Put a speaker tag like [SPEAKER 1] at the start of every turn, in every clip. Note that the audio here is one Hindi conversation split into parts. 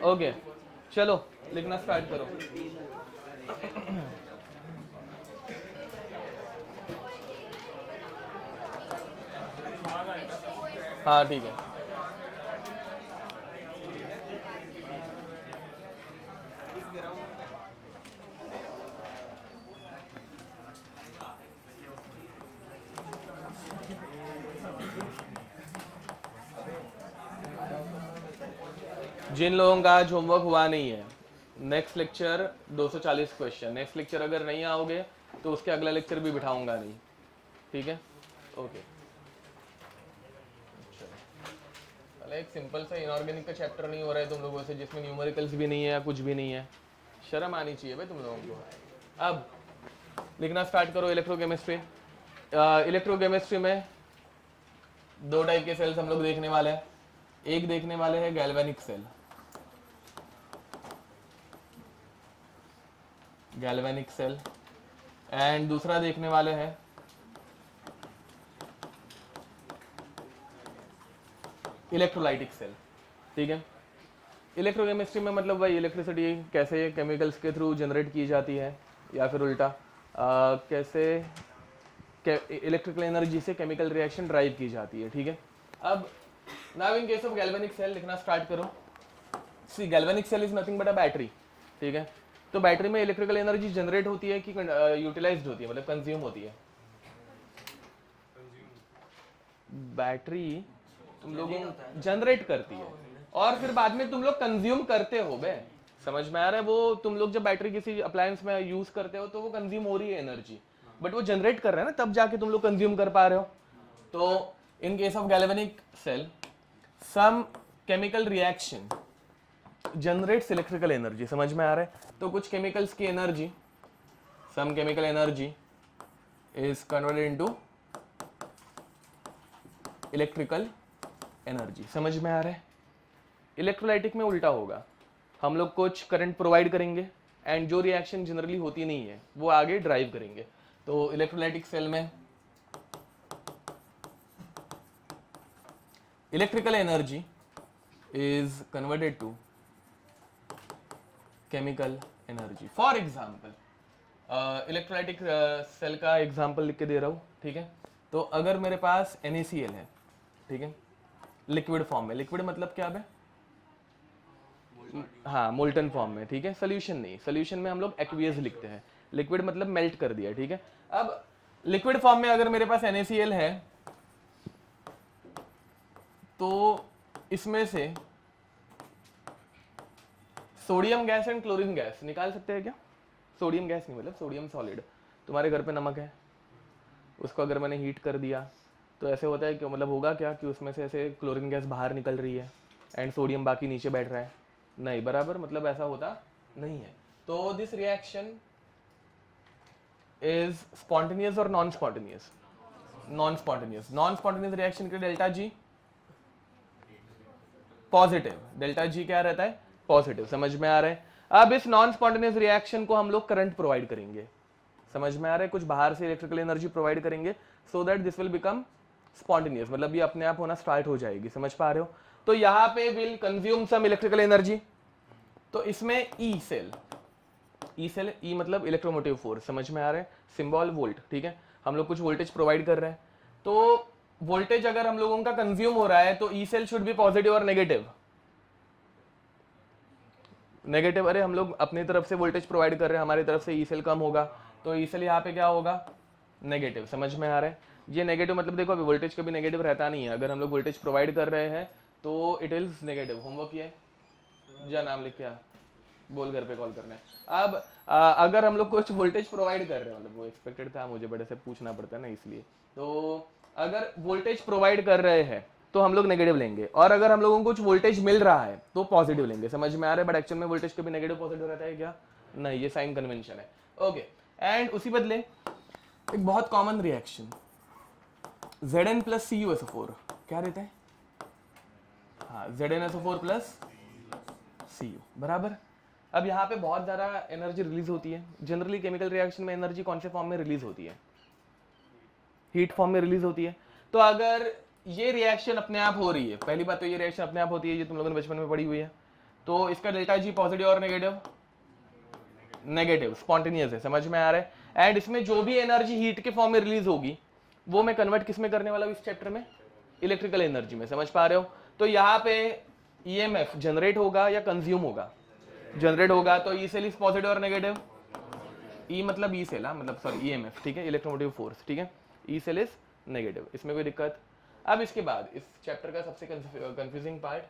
[SPEAKER 1] ओके चलो लिखना स्टार्ट करो। हाँ ठीक है। जिन लोगों का आज होमवर्क हुआ नहीं है, next lecture 240 question, next lecture अगर नहीं आओगे तो उसके अगला लेक्चर भी बिठाऊंगा नहीं, ठीक है? ओके एक सिंपल सा इनऑर्गेनिक का चैप्टर नहीं हो रहा है तुम लोगों से, जिसमें न्यूमेरिकल्स भी नहीं है या कुछ भी नहीं है। शर्म आनी चाहिए भाई तुम लोगों को। अब लिखना स्टार्ट करो इलेक्ट्रोकेमिस्ट्री। इलेक्ट्रोकेमिस्ट्री में दो टाइप के सेल्स हम लोग देखने वाले हैं। एक देखने वाले हैं galvanic cell, galvanic cell, and दूसरा देखने वाले हैं इलेक्ट्रोलाइटिक सेल, ठीक है? इलेक्ट्रोकेमिस्ट्री में मतलब भाई इलेक्ट्रिसिटी कैसे केमिकल्स के थ्रू जनरेट की जाती है, या फिर उल्टा कैसे इलेक्ट्रिकल एनर्जी से केमिकल रिएक्शन ड्राइव की जाती है, ठीक है? अब now in case of galvanic cell लिखना स्टार्ट करो। See galvanic cell is nothing but a battery, ठीक है? तो बैटरी में इलेक्ट्रिकल एनर्जी जनरेट होती है कि यूटिलाइज्ड होती है, मतलब कंज्यूम होती है? बैटरी तुम लोग जनरेट करती है और फिर बाद में तुम लोग कंज्यूम करते हो बे, समझ में आ रहा है? वो तुम लोग जब बैटरी किसी अप्लायंस में यूज करते हो तो वो कंज्यूम हो रही है एनर्जी, बट वो जनरेट कर रहा है ना, तब जाके तुम लोग कंज्यूम कर पा रहे हो। तो in case of galvanic cell some chemical reaction generates electrical energy, समझ में आ रहा है? तो कुछ केमिकल्स की energy, some chemical energy is converted into electrical energy, समझ में आ रहा है? इलेक्ट्रोलाइटिक में उल्टा होगा, हम लोग कुछ करंट प्रोवाइड करेंगे एंड जो रिएक्शन जनरली होती नहीं है वो आगे ड्राइव करेंगे। तो इलेक्ट्रोलाइटिक सेल में electrical energy is converted to chemical energy. For example electrolytic cell का एग्जाम्पल लिख के दे रहा हूँ, ठीक है? तो अगर मेरे पास NaCl है, ठीक है, लिक्विड फॉर्म में, लिक्विड मतलब क्या है? हाँ मोल्टन फॉर्म में, ठीक है? सोल्यूशन नहीं, सोल्यूशन में हम लोग एक्वियस लिखते हैं, लिक्विड मतलब मेल्ट कर दिया, ठीक है? अब लिक्विड फॉर्म में अगर मेरे पास NaCl है तो इसमें से sodium gas and chlorine gas निकाल सकते हैं क्या? सोडियम गैस नहीं, मतलब सोडियम सॉलिड। तुम्हारे घर पे नमक है, उसको अगर मैंने हीट कर दिया तो ऐसे होता है कि मतलब होगा क्या कि उसमें से ऐसे क्लोरीन गैस बाहर निकल रही है एंड सोडियम बाकी नीचे बैठ रहा है? नहीं, बराबर, मतलब ऐसा होता नहीं है। तो दिस रिएक्शन इज स्पॉन्टेनियस और non spontaneous? Non spontaneous. Non spontaneous reaction के delta G positive, delta G क्या रहता है? पॉजिटिव, समझ में आ रहा है? अब इस नॉन स्पॉन्टेनियस रिएक्शन को हम लोग करंट प्रोवाइड करेंगे, समझ में आ रहा है? कुछ बाहर से इलेक्ट्रिकल एनर्जी प्रोवाइड करेंगे so that this will become spontaneous, मतलब ये अपने आप होना स्टार्ट हो जाएगी, समझ पा रहे हो? तो यहाँ पे will consume some electrical energy, तो इसमें ई सेल, ई सेल, ई मतलब इलेक्ट्रोमोटिव फोर्स, समझ में आ रहा है? सिंबल वोल्ट, ठीक है? हम लोग कुछ वोल्टेज प्रोवाइड कर रहे हैं, तो वोल्टेज अगर हम लोगों का कंज्यूम हो रहा है तो E cell should be positive और नेगेटिव? नेगेटिव। अरे हम लोग अपनी तरफ से वोल्टेज प्रोवाइड कर रहे हैं, हमारी तरफ से ई सेल कम होगा तो ई सेल यहाँ पे क्या होगा? नेगेटिव, समझ में आ रहा है? ये नेगेटिव मतलब देखो अभी वोल्टेज कभी नेगेटिव रहता नहीं है, अगर हम लोग वोल्टेज प्रोवाइड कर रहे हैं तो इट इज नेगेटिव। होमवर्क ये जा नाम लिख के आ, बोल घर पे कॉल करना है। अब अगर हम लोग कुछ वोल्टेज प्रोवाइड कर रहे हैं, मतलब वो एक्सपेक्टेड था मुझे, बड़े से पूछना पड़ता है ना इसलिए, तो अगर वोल्टेज प्रोवाइड कर रहे हैं तो हम लोग नेगेटिव लेंगे, और अगर हम लोगों को कुछ वोल्टेज मिल रहा है तो पॉजिटिव लेंगे, समझ में आ रहा है? बट एक्चुअल में वोल्टेज कभी नेगेटिव पॉजिटिव रहता है क्या? नहीं, ये साइन कन्वेंशन है। ओके, एंड उसी बदले एक बहुत common reaction Zn plus CuSO4 क्या रहता है? हाँ, ZnSO4 प्लस Cu बराबर। अब यहाँ पे बहुत ज़्यादा एनर्जी रिलीज होती है। जनरली केमिकल रिएक्शन में एनर्जी कौन से फॉर्म में रिलीज होती है? हीट फॉर्म में रिलीज होती है। तो अगर ये रिएक्शन अपने आप हो रही है, पहली बात तो ये रिएक्शन अपने आप होती है, ये तुम लोगों ने बचपन में पढ़ी हुई है, तो इसका डेल्टा जी पॉजिटिव और नेगेटिव, नेगेटिव स्पॉन्टेनियस है, समझ में आ रहा है। एंड इसमें जो भी एनर्जी हीट के फॉर्म में रिलीज होगी वो मैं कन्वर्ट किस में करने वाला हूँ इस चैप्टर में, इलेक्ट्रिकल एनर्जी में, समझ पा रहे हो। तो यहाँ पे ईएमएफ जनरेट होगा या कंज्यूम होगा, जनरेट होगा। तो ई सेल इज पॉजिटिव और नेगेटिव, ई मतलब ई सेल, मतलब सॉरी ईएमएफ, ठीक है, इलेक्ट्रोमोटिव फोर्स, ठीक है, ई सेल इज नेगेटिव, इसमें कोई दिक्कत। अब इसके बाद इस चैप्टर का सबसे कंफ्यूजिंग पार्ट,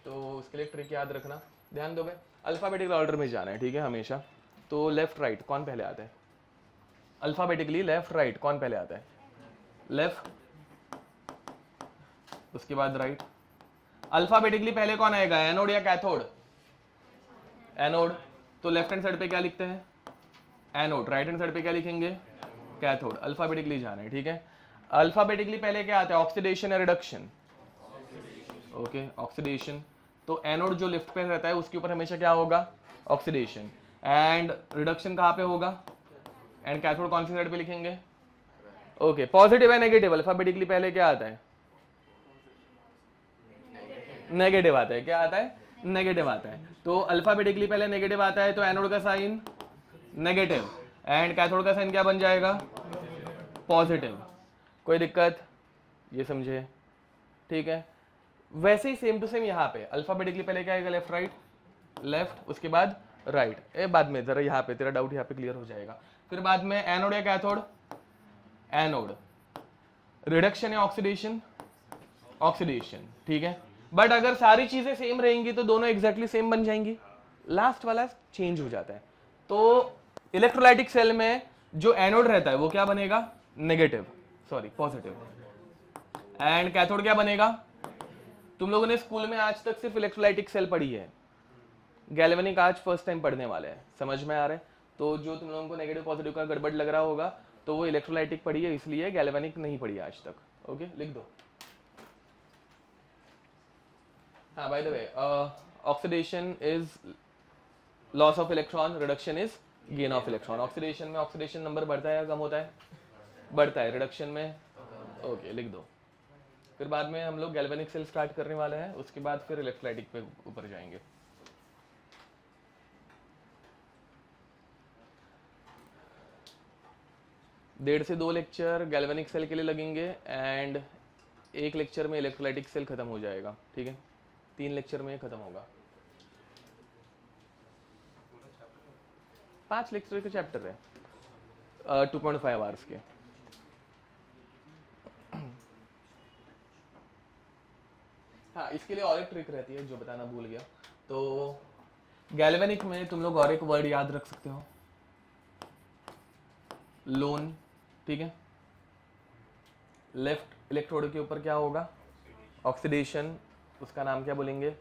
[SPEAKER 1] तो उसके लिए ट्रिक याद रखना, ध्यान दो भाई, अल्फाबेटिकल ऑर्डर में जाना है, ठीक है, हमेशा। तो लेफ्ट राइट कौन पहले आता है, अल्फाबेटिकली लेफ्ट राइट कौन पहले आता है, लेफ्ट उसके बाद राइट। अल्फाबेटिकली पहले कौन आएगा, एनोड या कैथोड, एनोड। तो लेफ्ट हैंड साइड पे क्या लिखते हैं, एनोड, राइट हैंड साइड पे क्या लिखेंगे, कैथोड। अल्फाबेटिकली जाना है, ठीक है। अल्फाबेटिकली पहले क्या आता है, ऑक्सीडेशन या रिडक्शन, ओके, ऑक्सीडेशन। तो एनोड जो लेफ्ट पे रहता है उसके ऊपर हमेशा क्या होगा, ऑक्सीडेशन। एंड रिडक्शन कहाँ पे होगा, एंड कैथोड कौन सी साइड पे लिखेंगे, ओके। पॉजिटिव है नेगेटिव, अल्फाबेटिकली पहले क्या आता है, नेगेटिव आता है, क्या आता है, नेगेटिव आता है। तो अल्फाबेटिकली पहले नेगेटिव आता है, तो एनोड का साइन नेगेटिव, एंड कैथोड का साइन क्या बन जाएगा, पॉजिटिव। कोई दिक्कत, ये समझे, ठीक है। वैसे ही सेम टू सेम यहाँ पे अल्फाबेटिकली पहले क्या आएगा, लेफ्ट राइट, लेफ्ट उसके बाद राइट। ए बाद में जरा यहाँ पे तेरा डाउट यहाँ पे क्लियर हो जाएगा। फिर बाद में एनोड या कैथोड, एनोड, रिडक्शन या ऑक्सीडेशन, ऑक्सीडेशन, ठीक है। बट अगर सारी चीजें सेम रहेंगी तो दोनों एग्जैक्टली सेम बन जाएंगी, लास्ट वाला चेंज हो जाता है। तो इलेक्ट्रोलाइटिक सेल में जो एनोड रहता है वो क्या बनेगा, negative, sorry positive, and cathode क्या बनेगा। तुम लोगों ने स्कूल में आज तक सिर्फ इलेक्ट्रोलाइटिक सेल पढ़ी है, गैल्वेनिक आज फर्स्ट टाइम पढ़ने वाले हैं, समझ में आ रहा है। तो जो तुम लोगों को नेगेटिव पॉजिटिव का गड़बड़ लग रहा होगा तो वो इलेक्ट्रोलाइटिक पढ़ी है, इसलिए गैल्वेनिक नहीं पढ़ी आज तक, ओके, लिख दो। हाँ, by the way, oxidation is loss of electron, reduction is gain of electron. Oxidation में ऑक्सीडेशन नंबर बढ़ता है या कम होता है, बढ़ता है, रिडक्शन में, ओके, लिख दो। फिर बाद में हम लोग गैल्वेनिक सेल स्टार्ट करने वाले हैं, उसके बाद फिर इलेक्ट्रोलाइटिक पे ऊपर जाएंगे। डेढ़ से 2 लेक्चर गैल्वेनिक सेल के लिए लगेंगे, एंड एक लेक्चर में इलेक्ट्रोलाइटिक सेल खत्म हो जाएगा, ठीक है, 3 लेक्चर में खत्म होगा। 5 लेक्चर के चैप्टर है, 2.5 आवर्स के। हाँ, इसके लिए और एक ट्रिक रहती है जो बताना भूल गया। तो गैल्वेनिक में तुम लोग और एक वर्ड याद रख सकते हो, लोन, ठीक है। लेफ्ट इलेक्ट्रोड के ऊपर क्या होगा, ऑक्सीडेशन, उसका नाम क्या बोलेंगे,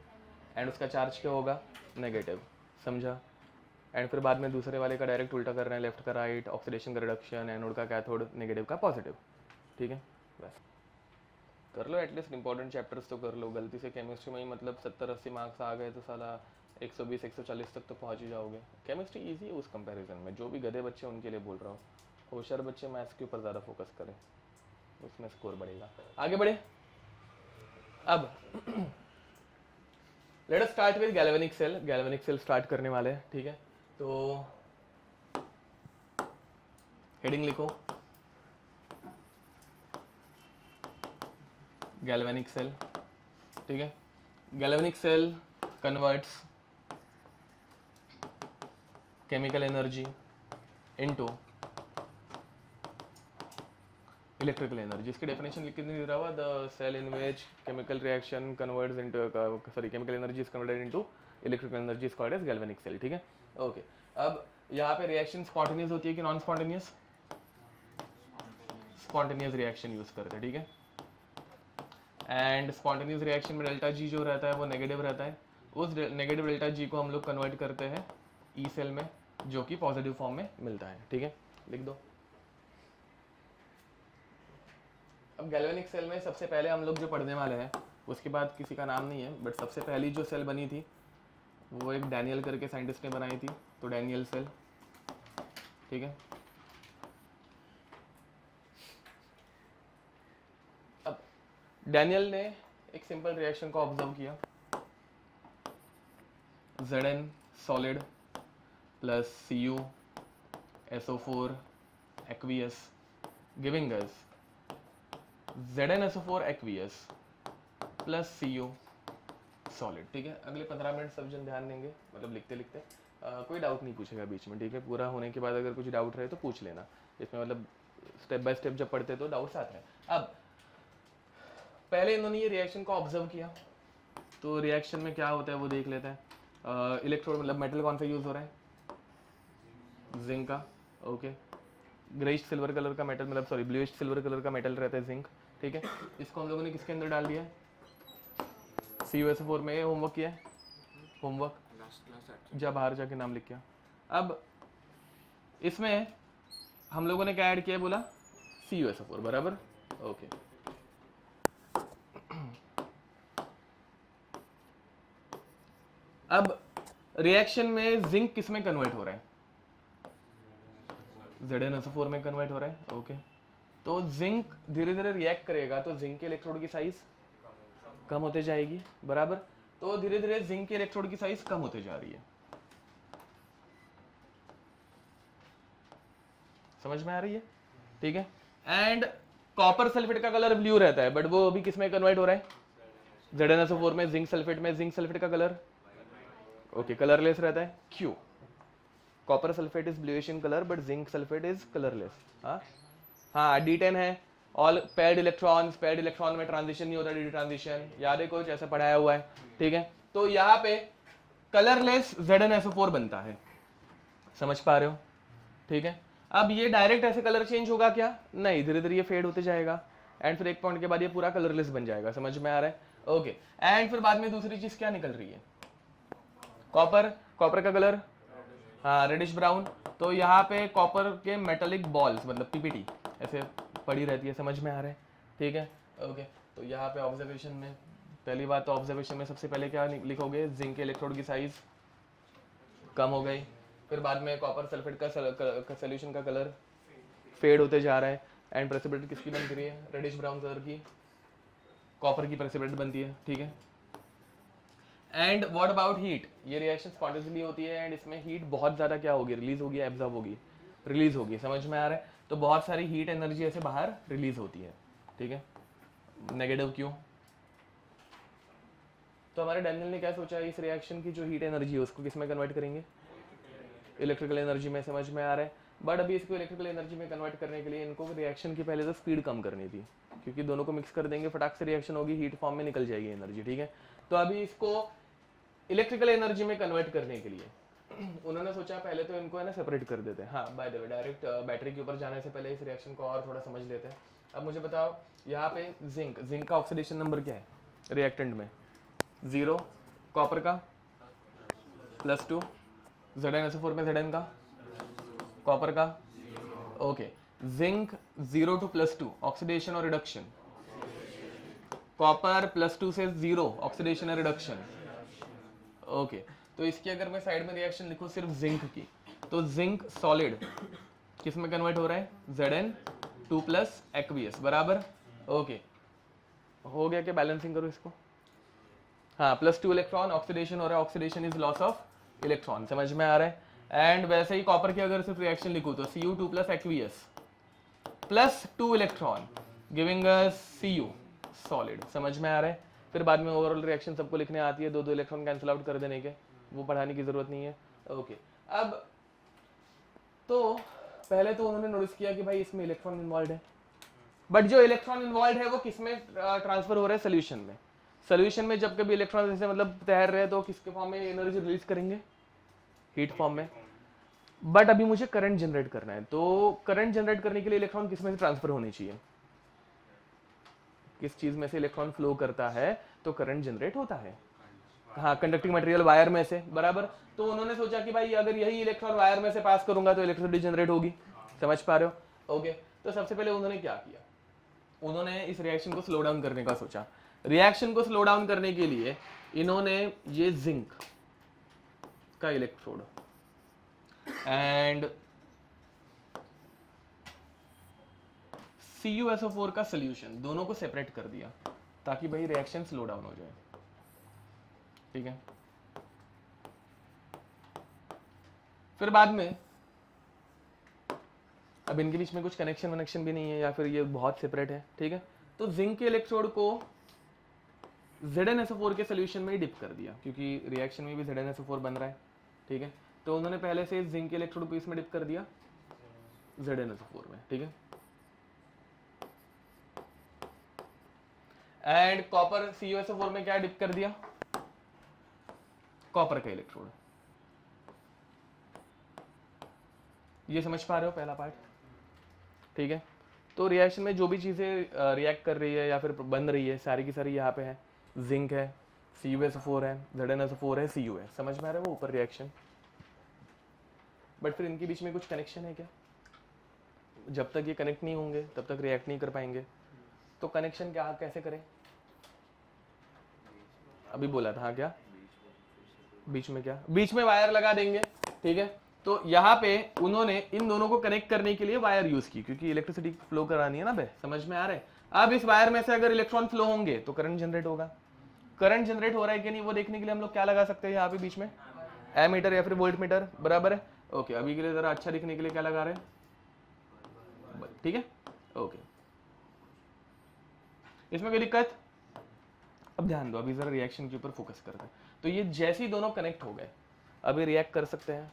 [SPEAKER 1] एंड उसका चार्ज क्या होगा, नेगेटिव, समझा। एंड फिर बाद में दूसरे वाले का डायरेक्ट उल्टा कर रहे हैं, लेफ्ट का राइट, ऑक्सीडेशन का रिडक्शन, एनोड का कैथोड, नेगेटिव का पॉजिटिव, ठीक है। बस कर लो, एटलीस्ट इंपॉर्टेंट चैप्टर्स तो कर लो। गलती से केमिस्ट्री में ही मतलब 70-80 मार्क्स आ गए तो साला 120-140 तक तो पहुंच ही जाओगे। केमिस्ट्री इजी है उस कंपैरिजन में, जो भी गधे बच्चे उनके लिए बोल रहा हूँ। होशियार बच्चे मैथ्स के ऊपर ज़्यादा फोकस करें, उसमें स्कोर बढ़ेगा। आगे बढ़े, अब let us start with galvanic cell. Galvanic cell start करने वाले हैं, ठीक है। तो हेडिंग लिखो, गैल्वेनिक सेल, ठीक है। Galvanic cell converts chemical energy into electrical energy. इसकी डेफिनेशन लिख के नहीं दे रहा हुआ, the cell in which chemical reaction converts into, sorry, chemical energy is converted into electrical energy is called as galvanic cell, ठीक है, ओके। अब यहाँ पे रिएक्शन स्पॉन्टेनियस होती है कि non spontaneous, spontaneous reaction use करते हैं, ठीक है। एंड स्पॉन्टेनियस रिएक्शन में डेल्टा जी जो रहता है वो नेगेटिव रहता है, उस नेगेटिव डेल्टा जी को हम लोग कन्वर्ट करते हैं ई सेल में, जो कि पॉजिटिव फॉर्म में मिलता है, ठीक है, लिख दो। अब गैल्वेनिक सेल में सबसे पहले हम लोग जो पढ़ने वाले हैं, उसके बाद किसी का नाम नहीं है, बट सबसे पहली जो सेल बनी थी वो एक डैनियल करके साइंटिस्ट ने बनाई थी, तो डैनियल सेल, ठीक है। अब डैनियल ने एक सिंपल रिएक्शन को ऑब्जर्व किया, Zn solid plus Cu SO4 aqueous giving us ZnSO4 aqueous plus Cu solid. ठीक है, अगले 15 मिनट सब जन ध्यान देंगे, मतलब लिखते लिखते कोई डाउट नहीं पूछेगा बीच में। ठीक है, पूरा होने के बाद अगर कुछ डाउट रहे तो पूछ लेना, इसमें मतलब स्टेप बाय स्टेप जब पढ़ते तो डाउट्स आते हैं। अब पहले इन्होंने ये रिएक्शन को ऑब्जर्व किया, तो रिएक्शन में क्या होता है वो देख लेते हैं। इलेक्ट्रोड मतलब मेटल कौन सा यूज हो रहा है, जिंक का। ओके, ग्रेइश सिल्वर कलर का मेटल, मतलब सॉरी ब्लूइश सिल्वर कलर का मेटल रहता है जिंक। ठीक है, इसको हम लोगों ने किसके अंदर डाल दिया है, CuSO4 में। होमवर्क किया है, होमवर्क जब बाहर जाके नाम लिख किया। अब इसमें हम लोगों ने क्या ऐड किया, बोला CuSO4 बराबर। ओके, अब रिएक्शन में जिंक किस में कन्वर्ट हो रहा है, ZnSO4 में कन्वर्ट हो रहा है। ओके, तो जिंक धीरे धीरे रिएक्ट करेगा तो जिंक के इलेक्ट्रोड की साइज कम होते जाएगी बराबर। तो धीरे धीरे जिंक के इलेक्ट्रोड की साइज कम होते जा रही है, समझ में आ रही है। ठीक है, एंड कॉपर सल्फेट का कलर ब्लू रहता है, बट वो अभी किस में कन्वर्ट हो रहा है, ZnSO4 में, जिंक सल्फेट में। जिंक सल्फेट का कलर ओके कलरलेस रहता है, क्यों, copper sulphate is bluish in colour but zinc sulphate is colourless. हाँ D10 है, ऑल पेयर्ड इलेक्ट्रॉन में ट्रांजिशन नहीं होता, डी ट्रांजिशन, याद है कुछ ऐसा पढ़ाया हुआ है। ठीक है, तो यहाँ पे कलरलेस ZnSO4 बनता है, समझ पा रहे हो। ठीक है, अब ये डायरेक्ट ऐसे कलर चेंज होगा क्या, नहीं, धीरे धीरे ये फेड होते जाएगा एंड फिर एक पॉइंट के बाद ये पूरा कलरलेस बन जाएगा, समझ में आ रहा है। ओके, एंड फिर बाद में दूसरी चीज क्या निकल रही है, कॉपर का कलर हाँ रेडिश ब्राउन। तो यहाँ पे कॉपर के मेटेलिक बॉल्स मतलब PPT ऐसे पड़ी रहती है, समझ में आ रहा है। ठीक है, ओके, तो यहाँ पे ऑब्जर्वेशन में पहली बात तो ऑब्जर्वेशन में सबसे पहले क्या लिखोगे, जिंक के इलेक्ट्रोड की साइज कम हो गई, फिर बाद में कॉपर सल्फेट का सोल्यूशन का कलर फेड होते जा रहा है एंड प्रेसिपिटेट किसकी बन रही है, रेडिश ब्राउन कलर की, कॉपर की प्रेसिपिटेट बनती है। ठीक है, एंड व्हाट अबाउट हीट, ये रिएक्शन स्पॉन्टेनियसली होती है एंड इसमें हीट बहुत ज़्यादा क्या होगी, रिलीज होगी, एब्जॉर्ब होगी, रिलीज होगी, समझ में आ रहा है। तो बहुत सारी हीट एनर्जी ऐसे बाहर रिलीज होती है। ठीक है, नेगेटिव क्यों, तो हमारे डैनियल ने क्या सोचा, इस रिएक्शन की जो हीट एनर्जी है उसको किस में कन्वर्ट करेंगे, इलेक्ट्रिकल एनर्जी में, समझ में आ रहा है। बट अभी इसको इलेक्ट्रिकल एनर्जी में कन्वर्ट करने के लिए इनको रिएक्शन की पहले तो स्पीड कम करनी थी, क्योंकि दोनों को मिक्स कर देंगे फटाक से रिएक्शन होगी, हीट फॉर्म में निकल जाएगी एनर्जी। ठीक है, तो अभी इसको इलेक्ट्रिकल एनर्जी में कन्वर्ट करने के लिए उन्होंने सोचा पहले तो इनको है ना सेपरेट कर देते हैं। हाँ by the way, direct battery के ऊपर जाने से पहले इस रिएक्शन को और थोड़ा समझ लेते हैं। अब मुझे बताओ यहाँ पे जिंक का ऑक्सीडेशन नंबर क्या है रिएक्टेंट में, 0, कॉपर का +2, ZnSO4 में Zn का, कॉपर का ओके, जिंक 0 to +2 ऑक्सीडेशन और रिडक्शन, कॉपर +2 से 0 ऑक्सीडेशन और रिडक्शन। ओके, तो इसकी अगर मैं साइड में रिएक्शन लिखूं सिर्फ जिंक की, तो जिंक सॉलिड किस में कन्वर्ट हो रहा है, Zn2+ एक्वियस बराबर। ओके, हो गया क्या, बैलेंसिंग करो इसको, हाँ +2 इलेक्ट्रॉन ऑक्सीडेशन हो रहा है, oxidation is loss of electron, समझ में आ रहा है। एंड वैसे ही कॉपर की अगर सिर्फ रिएक्शन लिखूं तो Cu2+ aqueous +2 electron giving Cu solid, समझ में आ रहा है। फिर बाद में ओवरऑल रिएक्शन सबको लिखने आती है, 2 इलेक्ट्रॉन कैंसिल आउट कर देने के, वो पढ़ाने की जरूरत नहीं है। ओके, अब तो पहले तो उन्होंने नोटिस किया कि भाई इसमें इलेक्ट्रॉन इन्वॉल्व है, बट जो इलेक्ट्रॉन इन्वॉल्व है वो किसमें ट्रांसफर हो रहा है, सोल्यूशन में। सोल्यूशन में जब कभी इलेक्ट्रॉन जैसे मतलब तैर रहे तो किसके फॉर्म में एनर्जी रिलीज करेंगे, हीट फॉर्म में। बट अभी मुझे करंट जनरेट करना है, तो करंट जनरेट करने के लिए इलेक्ट्रॉन किस में से ट्रांसफर होनी चाहिए, किस चीज में से इलेक्ट्रॉन फ्लो करता है तो करंट जनरेट होता है, हाँ कंडक्टिंग मटेरियल वायर में से बराबर। तो उन्होंने सोचा कि भाई अगर यही इलेक्ट्रॉन वायर में से पास करूंगा तो इलेक्ट्रिसिटी जनरेट होगी, समझ पा रहे हो। ओके, तो सबसे पहले उन्होंने क्या किया, उन्होंने इस रिएक्शन को स्लो डाउन करने का सोचा। रिएक्शन को स्लो डाउन करने के लिए इन्होंने ये जिंक का इलेक्ट्रोड एंड CuSO4 का सोल्यूशन दोनों को सेपरेट कर दिया ताकि भाई रिएक्शन स्लो डाउन हो जाए। ठीक है, फिर बाद में अब इनके बीच में कुछ कनेक्शन भी नहीं है या फिर ये बहुत सेपरेट है, ठीक है। तो जिंक के इलेक्ट्रोड को ZnSO4 के सोल्यूशन में ही डिप कर दिया, क्योंकि रिएक्शन में भी ZnSO4 बन रहा है, ठीक है। तो उन्होंने पहले से जिंक के इलेक्ट्रोड को इसमें डिप कर दिया ZnSO4 में, ठीक है। एंड कॉपर CuSO4 में क्या डिप कर दिया, कॉपर का इलेक्ट्रोड। ये समझ पा रहे हो पहला पार्ट, ठीक है। तो रिएक्शन में जो भी चीजें रिएक्ट कर रही है या फिर बन रही है सारी की सारी यहाँ पे है, जिंक है, CuSO4 है, ZnSO4 है, Cu है, समझ में आ रहा है वो ऊपर रिएक्शन। बट फिर इनके बीच में कुछ कनेक्शन है क्या? जब तक ये कनेक्ट नहीं होंगे तब तक रिएक्ट नहीं कर पाएंगे। तो कनेक्शन क्या कैसे करें? अभी बोला था, हाँ क्या बीच में क्या, बीच में वायर लगा देंगे, ठीक है। तो यहाँ पे उन्होंने इन दोनों को कनेक्ट करने के लिए वायर यूज की, क्योंकि इलेक्ट्रिसिटी फ्लो करानी है ना बे, समझ में आ रहा है। अब इस वायर में से अगर इलेक्ट्रॉन फ्लो होंगे तो करंट जनरेट होगा। करंट जनरेट हो रहा है कि नहीं वो देखने के लिए हम लोग क्या लगा सकते हैं यहाँ पे बीच में, एमीटर या फिर वोल्ट मीटर, बराबर है। ओके, अभी के लिए जरा अच्छा दिखने के लिए क्या लगा रहे हैं, ठीक है, ओके। इसमें कोई दिक्कत? अब ध्यान दो, अभी जरा रिएक्शन के ऊपर फोकस करते हैं। तो ये जैसे ही दोनों कनेक्ट हो गए अभी रिएक्ट कर सकते हैं,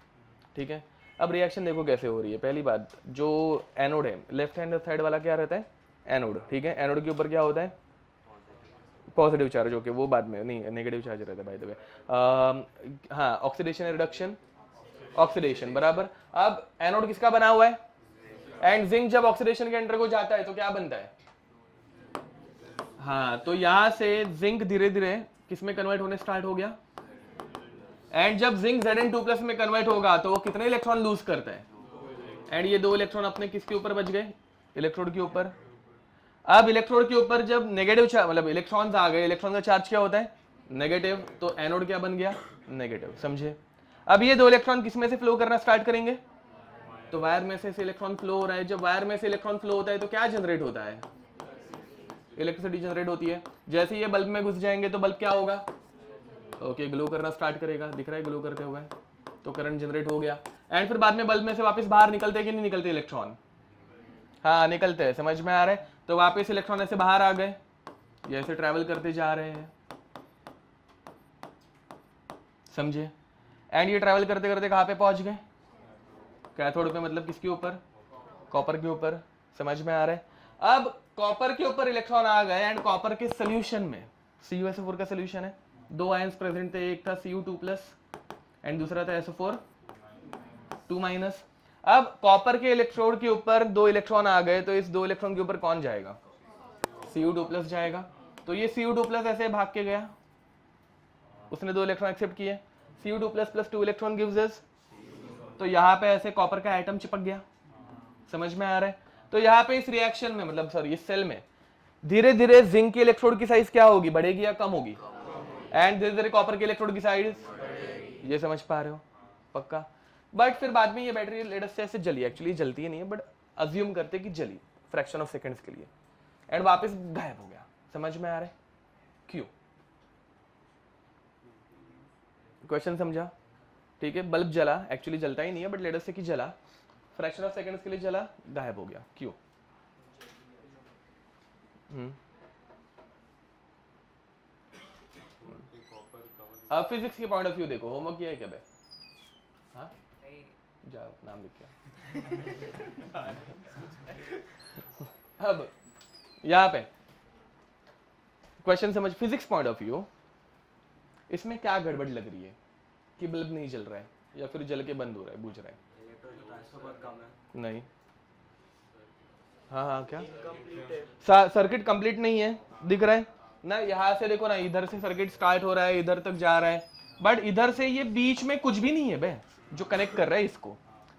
[SPEAKER 1] ठीक है। अब रिएक्शन देखो कैसे हो रही है। पहली बात, जो एनोड है लेफ्ट हैंड साइड वाला क्या रहता है, एनोड, ठीक है। एनोड के ऊपर क्या होता है, पॉजिटिव चार्ज, ओके, वो बाद में नहीं, नेगेटिव चार्ज रहता है बाय द वे। हाँ, ऑक्सीडेशन रिडक्शन, ऑक्सीडेशन, बराबर। अब एनोड किसका बना हुआ है, एंड जिंक जब ऑक्सीडेशन के अंडर को जाता है तो क्या बनता है, हाँ, तो यहां से जिंक धीरे धीरे किसमें कन्वर्ट होने स्टार्ट हो गया, एंड जब जिंक Zn2+ में कन्वर्ट होगा तो वो कितने इलेक्ट्रॉन लूज करता है, एंड ये 2 इलेक्ट्रॉन अपने किसके ऊपर बच गए, इलेक्ट्रोड के ऊपर। अब इलेक्ट्रोड के ऊपर जब नेगेटिव चार्ज, मतलब इलेक्ट्रॉन्स आ गए, इलेक्ट्रॉन का चार्ज क्या होता है, नेगेटिव, तो एनोड क्या बन गया, नेगेटिव, समझे। अब ये 2 इलेक्ट्रॉन किसमें से फ्लो करना स्टार्ट करेंगे, तो वायर में से इलेक्ट्रॉन फ्लो हो रहा है। जब वायर में से इलेक्ट्रॉन फ्लो होता है तो क्या जनरेट होता है, इलेक्ट्रिसिटी जनरेट होती है। जैसे ये बल्ब में घुस जाएंगे तो बल्ब क्या होगा, ओके, ग्लो करना स्टार्ट करेगा, दिख रहा है ग्लो करते हुए, तो करंट जनरेट हो गया। एंड फिर बाद में बल्ब में से वापस बाहर निकलते हैं कि नहीं निकलते इलेक्ट्रॉन, हाँ निकलते हैं, समझ में आ रहा है। तो वापस इलेक्ट्रॉन ऐसे बाहर आ गए, ये ऐसे ट्रैवल करते जा रहे हैं, समझे। एंड ये ट्रैवल करते करते कहाँ पे पहुंच गए, कैथोड पे, मतलब किसके ऊपर, कॉपर के ऊपर, समझ में आ रहा है। अब कॉपर के ऊपर इलेक्ट्रॉन आ गए एंड कॉपर के सोल्यूशन में, CuSO4 का सोल्यूशन है, 2 आयंस प्रेजेंट थे, एक था Cu2+ एंड दूसरा था SO4 2-। अब कॉपर के इलेक्ट्रोड के ऊपर 2 इलेक्ट्रॉन आ गए, तो इस 2 इलेक्ट्रॉन के ऊपर कौन जाएगा, Cu2+ जाएगा। तो ये Cu2+ ऐसे भाग के गया, उसने 2 इलेक्ट्रॉन एक्सेप्ट किए, Cu2+ + 2 इलेक्ट्रॉन गिव्स अस, तो यहाँ पे ऐसे कॉपर का एटम चिपक गया, समझ में आ रहा है। तो यहाँ पे इस रिएक्शन में, मतलब सॉरी इस सेल में धीरे धीरे जिंक की इलेक्ट्रोड की साइज क्या होगी, बढ़ेगी या कम होगी, एंड धीरे धीरे कॉपर के इलेक्ट्रोड की साइज, ये समझ पा रहे हो पक्का। बट फिर बाद में ये बैटरी लेटेस्ट से ऐसे जली, एक्चुअली जलती नहीं है बट अज्यूम करते कि जली फ्रैक्शन ऑफ सेकंड्स के लिए, एंड वापस गायब हो गया, समझ में आ रहा है क्यों, क्वेश्चन समझा, ठीक है। बल्ब जला, एक्चुअली जलता ही नहीं है बट लेटेस्ट से कि जला, फ्रैक्शन ऑफ सेकंड्स के लिए जला, गायब हो गया, क्यों। अब फिजिक्स के पॉइंट ऑफ व्यू देखो, होमवर्क किया है क्या बे, हाँ जाओ नाम लिख के। अब यहाँ पे क्वेश्चन समझ, फिजिक्स पॉइंट ऑफ व्यू, इसमें क्या गड़बड़ लग रही है कि बल्ब नहीं जल रहा है या फिर जल के बंद हो रहा है, बुझ रहा है, नहीं, हाँ हाँ क्या, सर्किट कंप्लीट नहीं है, दिख रहा है ना, यहाँ से देखो ना, इधर से सर्किट स्टार्ट हो रहा है, इधर तक जा रहा है, बट इधर से ये बीच में कुछ भी नहीं है बे जो कनेक्ट कर रहा है इसको,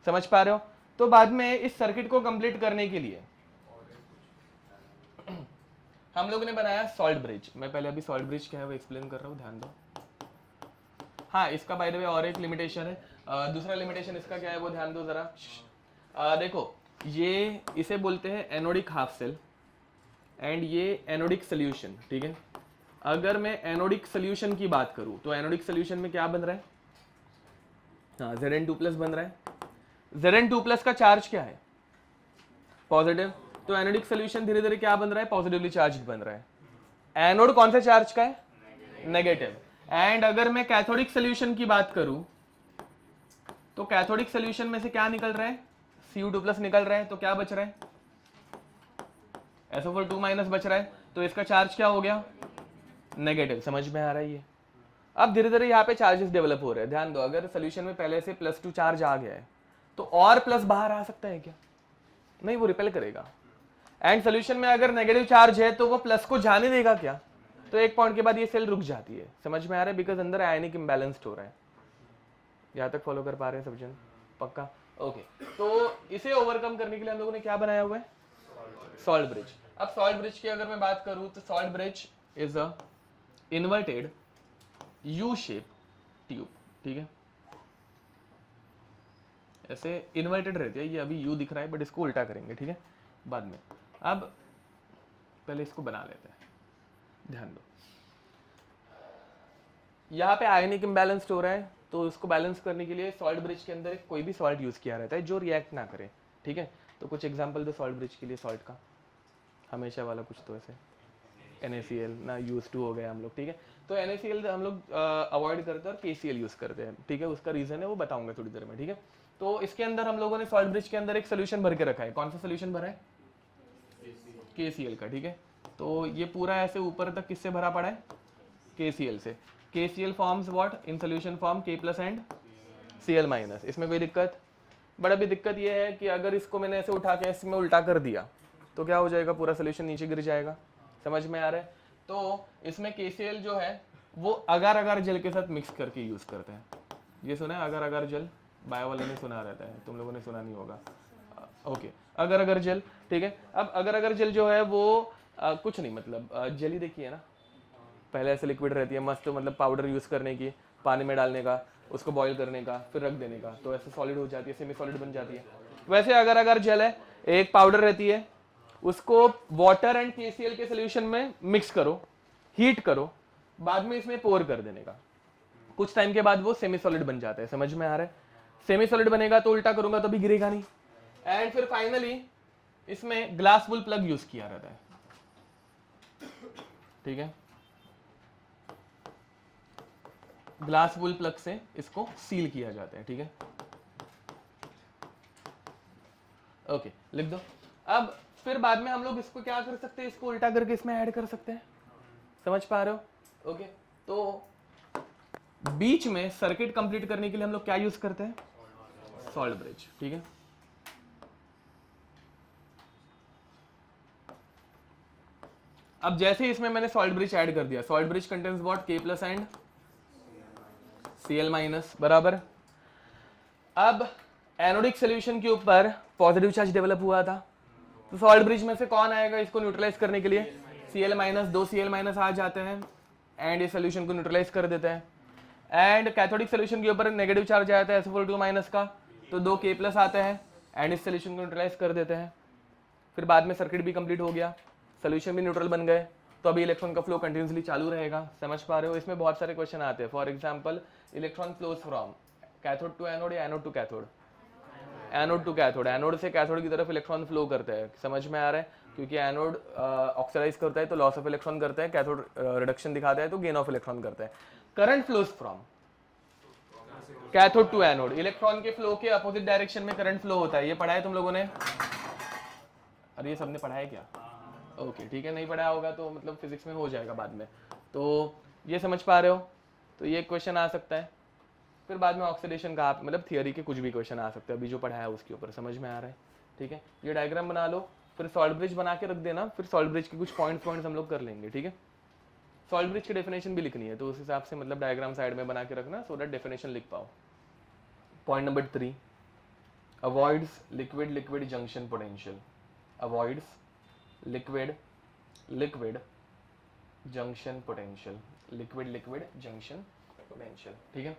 [SPEAKER 1] समझ पा रहे हो। तो बाद में इस सर्किट को कंप्लीट करने के लिए हम लोगों ने बनाया सॉल्ट ब्रिज। मैं पहले अभी सॉल्ट ब्रिज क्या है वो एक्सप्लेन कर रहा हूँ, ध्यान दो। हाँ, इसका बाय द वे और एक लिमिटेशन है, दूसरा लिमिटेशन इसका क्या है वो ध्यान दो जरा। देखो, ये इसे बोलते हैं एनोडिक हाफ सेल एंड ये एनोडिक सोल्यूशन, ठीक है। अगर मैं एनोडिक सोल्यूशन की बात करूं तो एनोडिक सोल्यूशन में क्या बन रहा है, हाँ Zn2+ बन रहा है। Zn2+ का चार्ज क्या है? पॉजिटिव। तो एनोडिक सोल्यूशन धीरे धीरे क्या बन रहा है? पॉजिटिवली चार्ज बन रहा है। एनोड कौन से चार्ज का है? नेगेटिव। एंड अगर मैं कैथोडिक सोल्यूशन की बात करूं तो कैथोडिक सोल्यूशन में से क्या निकल रहा है? Cu2+ निकल रहा है। तो क्या बच रहा है? SO4 2- बच रहा है। तो इसका चार्ज क्या हो गया? नेगेटिव। समझ में आ रहा है ये? अब धीरे धीरे यहाँ पे चार्जेस डेवलप हो रहे हैं। ध्यान दो, अगर सोल्यूशन में पहले से +2 चार्ज आ गया है तो और प्लस बाहर आ सकता है क्या? नहीं, वो रिपेल करेगा। एंड सोल्यूशन में अगर नेगेटिव चार्ज है तो वो प्लस को जाने देगा क्या? तो एक पॉइंट के बाद ये सेल रुक जाती है। समझ में आ रहा है? बिकॉज अंदर आयनिक इम्बैलेंस्ड हो रहा है। यहाँ तक फॉलो कर पा रहे हैं सब जन? पक्का? ओके। तो इसे ओवरकम करने के लिए हम लोगों ने क्या बनाया हुआ है? Salt bridge. अब सॉल्ट ब्रिज की अगर मैं बात करूं तो salt bridge is a inverted U shape tube. ठीक है, ऐसे इन्वर्टेड रहती है ये। अभी यू दिख रहा है बट इसको उल्टा करेंगे, ठीक है, बाद में। अब पहले इसको बना लेते हैं। ध्यान दो, यहाँ पे आयनिक इम्बैलेंस्ड हो रहा है तो इसको बैलेंस करने के लिए सॉल्ट ब्रिज के अंदर कोई भी सॉल्ट यूज किया रहता है जो रिएक्ट ना करे। ठीक है, तो कुछ एग्जांपल दो सॉल्ट ब्रिज के लिए सॉल्ट का, हमेशा वाला कुछ तो ऐसे। NaCl ना यूज टू हो गया हम लोग। ठीक है, तो NaCl हम लोग अवॉइड करते हैं और KCl यूज करते हैं। ठीक है, उसका रीजन है वो बताऊंगा थोड़ी देर में। ठीक है, तो इसके अंदर हम लोगों ने सॉल्ट ब्रिज के अंदर एक सोल्यूशन भर के रखा है। कौन सा सोल्यूशन भरा है? KCl का। ठीक है, तो ये पूरा ऐसे ऊपर तक किससे भरा पड़ा है? KCl से। KCl forms what in solution form? K+ and Cl-। इसमें कोई दिक्कत? बट अभी दिक्कत ये है कि अगर इसको मैंने ऐसे उठा के इसमें उल्टा कर दिया तो क्या हो जाएगा? पूरा सोल्यूशन नीचे गिर जाएगा। समझ में आ रहा है? तो इसमें KCl जो है वो अगर अगर जल के साथ मिक्स करके यूज करते हैं। ये सुना है? अगर अगर जल बायो वाले ने सुना रहता है, तुम लोगों ने सुना नहीं होगा। ओके, अगर अगर जल। ठीक है, अब अगर अगर जल जो है वो कुछ नहीं, मतलब जली देखिए ना, पहले ऐसे लिक्विड रहती है मस्त, मतलब पाउडर यूज करने की, पानी में डालने का, उसको बॉईल करने का, फिर रख देने का, तो ऐसे सॉलिड हो जाती है, सेमी सॉलिड बन जाती है। वैसे अगर अगर जल है, एक पाउडर रहती है, उसको वाटर एंड KCl के सोल्यूशन में मिक्स करो, हीट करो, बाद में इसमें पोर कर देने का। कुछ टाइम के बाद वो सेमी सॉलिड बन जाता है। समझ में आ रहा है? सेमी सॉलिड बनेगा तो उल्टा करूंगा तो भी गिरेगा नहीं। एंड फिर फाइनली इसमें ग्लास वुल प्लग यूज किया रहता है। ठीक है, ग्लास वुल प्लग से इसको सील किया जाता है। ठीक है, ओके, लिख दो। अब फिर बाद में हम लोग इसको क्या कर सकते हैं? इसको उल्टा करके इसमें ऐड कर सकते हैं। समझ पा रहे हो? ओके, तो बीच में सर्किट कंप्लीट करने के लिए हम लोग क्या यूज करते हैं? Salt bridge. ठीक है, अब जैसे इसमें मैंने सॉल्ट ब्रिज ऐड कर दिया, salt bridge contains what? K+ and Cl-, बराबर। अब एनोडिक सोल्यूशन के ऊपर पॉजिटिव चार्ज डेवलप हुआ था, तो सॉल्ट ब्रिज में से कौन आएगा इसको न्यूट्रलाइज करने के लिए? Cl-, 2 Cl- आ जाते हैं एंड ये सोल्यूशन को न्यूट्रलाइज कर देते हैं। एंड कैथोडिक सोल्यूशन के ऊपर नेगेटिव चार्ज आया था SO4 का, तो 2 K+ आते हैं एंड इस सोल्यूशन को न्यूट्रलाइज कर देते हैं। फिर बाद में सर्किट भी कंप्लीट हो गया, सोल्यूशन भी न्यूट्रल बन गए, तो अभी इलेक्ट्रॉन का फ्लो कंटिन्यूसली चालू रहेगा। समझ पा रहे हो? इसमें बहुत सारे क्वेश्चन आते हैं। For example, electron flows from cathode to anode या anode to cathode? Anode to cathode. Anode से कैथोड की तरफ इलेक्ट्रॉन फ्लो करते हैं। समझ में आ रहा है? क्योंकि एनोड ऑक्सीडाइज करता है तो लॉस ऑफ इलेक्ट्रॉन करता है, कैथोड रिडक्शन दिखाता है तो गेन ऑफ इलेक्ट्रॉन करता है। Current flows from cathode to anode, electron के फ्लो के अपोजिट डायरेक्शन में करंट फ्लो होता है। ये पढ़ा है तुम लोगों ने? अरे ये सबने पढ़ा है क्या? ओके, ठीक है, नहीं पढ़ाया होगा तो मतलब फिजिक्स में हो जाएगा बाद में। तो ये समझ पा रहे हो? तो ये क्वेश्चन आ सकता है। फिर बाद में ऑक्सीडेशन का, आप मतलब थियरी के कुछ भी क्वेश्चन आ सकते हैं, अभी जो पढ़ाया है उसके ऊपर। समझ में आ रहा है? ठीक है, ये डायग्राम बना लो, फिर सॉल्ट ब्रिज बना के रख देना, फिर सॉल्ट ब्रिज के कुछ पॉइंट्स हम लोग कर लेंगे। ठीक है, सॉल्ट ब्रिज की डेफिनेशन भी लिखनी है तो उस हिसाब से मतलब डायग्राम साइड में बना के रखना, सो दैट डेफिनेशन लिख पाओ। Point number 3, avoids liquid liquid junction potential. Avoids liquid liquid junction potential. Liquid liquid junction potential. ठीक है,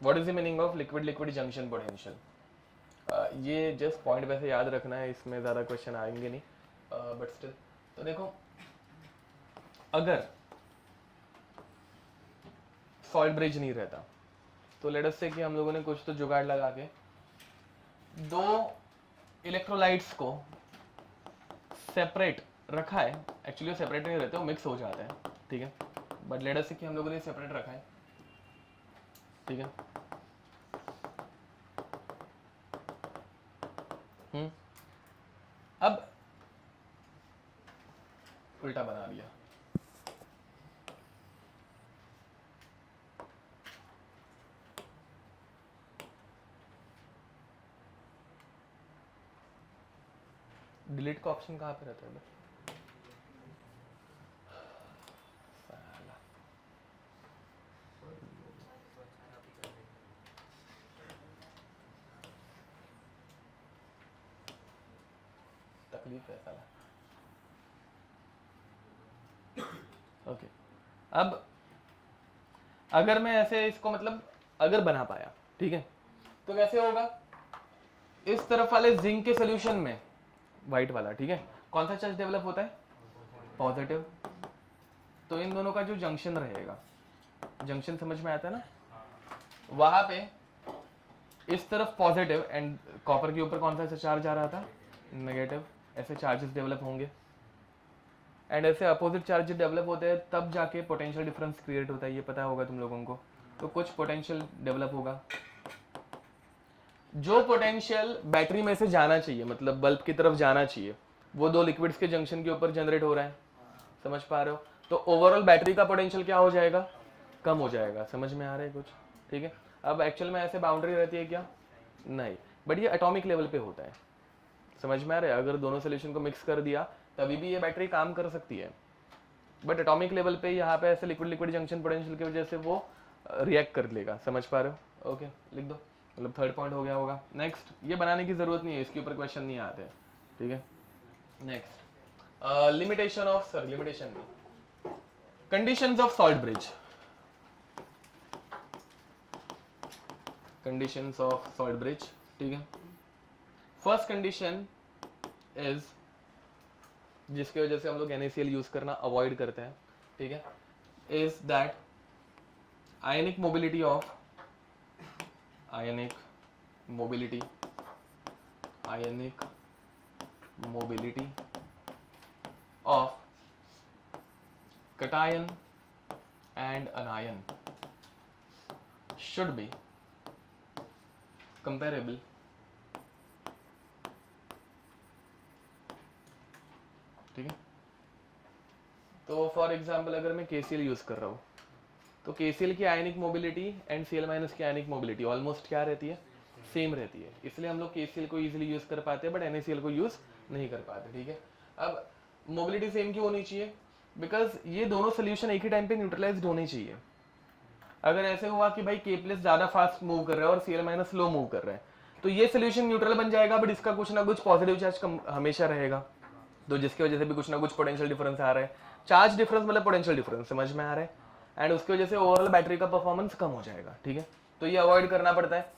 [SPEAKER 1] what is the meaning of liquid liquid junction potential? ये जस्ट पॉइंट वैसे याद रखना है, इसमें ज़्यादा क्वेश्चन आएंगे नहीं, बट स्टिल। तो देखो, अगर सॉल्ट ब्रिज नहीं रहता तो लेट अस से कि हम लोगों ने कुछ तो जुगाड़ लगा के दो इलेक्ट्रोलाइट्स को सेपरेट रखा है। एक्चुअली वो सेपरेट नहीं रहते, वो मिक्स हो जाते हैं, ठीक है, बट लेट अस से कि हम लोगों ने सेपरेट रखा है, ठीक है। अब उल्टा बना दिया, डिलीट का ऑप्शन कहाँ पे रहता है? तकलीफ है साला। ओके, अब अगर मैं ऐसे इसको मतलब अगर बना पाया, ठीक है, तो कैसे होगा? इस तरफ वाले जिंक के सोल्यूशन में व्हाइट वाला, ठीक है, कौन सा चार्ज डेवलप होता है? पॉजिटिव। तो इन दोनों का जो जंक्शन रहेगा, जंक्शन समझ में आता है ना, वहां पे इस तरफ पॉजिटिव एंड कॉपर के ऊपर कौन सा चार्ज आ रहा था? नेगेटिव। ऐसे चार्जेस डेवलप होंगे एंड ऐसे अपोजिट चार्जेस डेवलप होते हैं, तब जाके पोटेंशियल डिफरेंस क्रिएट होता है, ये पता होगा तुम लोगों को। तो कुछ पोटेंशियल डेवलप होगा, जो पोटेंशियल बैटरी में से जाना चाहिए, मतलब बल्ब की तरफ जाना चाहिए, वो दो लिक्विड्स के जंक्शन के ऊपर जनरेट हो रहा है, समझ पा रहे हो? तो ओवरऑल बैटरी का पोटेंशियल क्या हो जाएगा? कम हो जाएगा। समझ में आ रहा है कुछ? ठीक है। अब एक्चुअल में ऐसे बाउंड्री रहती है क्या? नहीं, बट ये एटॉमिक लेवल पे होता है। समझ में आ रहा है? अगर दोनों सोल्यूशन को मिक्स कर दिया तभी भी ये बैटरी काम कर सकती है, बट एटॉमिक लेवल पे यहाँ पे ऐसे लिक्विड लिक्विड जंक्शन पोटेंशियल की वजह से वो रिएक्ट कर लेगा। समझ पा रहे हो? ओके, लिख दो, मतलब थर्ड पॉइंट हो गया होगा। नेक्स्ट, ये बनाने की जरूरत नहीं है, इसके ऊपर क्वेश्चन नहीं आते, ठीक है। Next, limitation of, sorry limitation नहीं, conditions of salt bridge. Conditions of salt bridge, ठीक है। फर्स्ट कंडीशन इज, जिसकी वजह से हम लोग NaCl यूज करना अवॉइड करते हैं, ठीक है, is that ionic mobility of, ionic mobility, ionic mobility of cation and anion should be comparable ठीक है। तो फॉर एग्जाम्पल अगर मैं KCl यूज कर रहा हूँ, तो KCl की आयनिक मोबिलिटी एंड Cl- की आयनिक मोबिलिटी ऑलमोस्ट क्या रहती है? सेम रहती है, इसलिए हम लोग KCl को इजीली यूज कर पाते हैं, बट NaCl को यूज नहीं कर पाते, ठीक है। अब मोबिलिटी सेम क्यों होनी चाहिए? बिकॉज ये दोनों सोल्यूशन एक ही टाइम पे न्यूट्रलाइज्ड होने चाहिए। अगर ऐसे हुआ कि भाई K+ ज्यादा फास्ट मूव कर रहा है और Cl- स्लो मूव कर रहा है, तो ये सोल्यूशन न्यूट्रल बन जाएगा, बट इसका कुछ ना कुछ पॉजिटिव चार्ज हमेशा रहेगा, तो जिसकी वजह से भी कुछ ना कुछ पोटेंशियल डिफरेंस आ रहा है। चार्ज डिफरेंस मतलब पोटेंशियल डिफरेंस, समझ में आ रहा है? एंड उसकी वजह से ओवरऑल बैटरी का परफॉर्मेंस कम हो जाएगा, ठीक है। तो ये अवॉइड करना पड़ता है।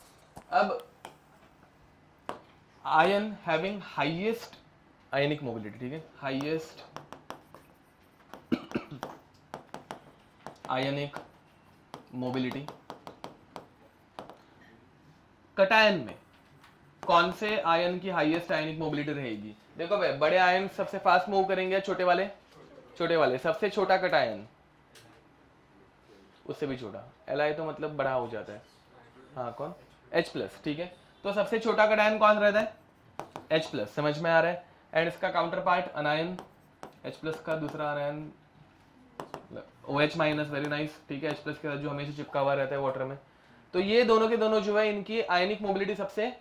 [SPEAKER 1] अब आयन हैविंग हाईएस्ट आयनिक मोबिलिटी, ठीक है, हाईएस्ट आयनिक मोबिलिटी, कटायन में कौन से आयन की हाईएस्ट आयनिक मोबिलिटी रहेगी? देखो भाई, बड़े आयन सबसे फास्ट मूव करेंगे, छोटे वाले? छोटे वाले। सबसे छोटा कटायन उससे भी छोटा, Li तो मतलब बड़ा हो जाता है, हाँ कौन? H+, ठीक है। तो सबसे छोटा कटायन कौन रहता है? H+, समझ में आ रहा है? एंड इसका काउंटर पार्ट अनायन, H+ का दूसरा अनायन OH-, वेरी नाइस, ठीक है, H+ के साथ जो हमेशा चिपका हुआ रहता है वाटर में। तो ये दोनों के दोनों जो है, इनकी आयनिक मोबिलिटी सबसे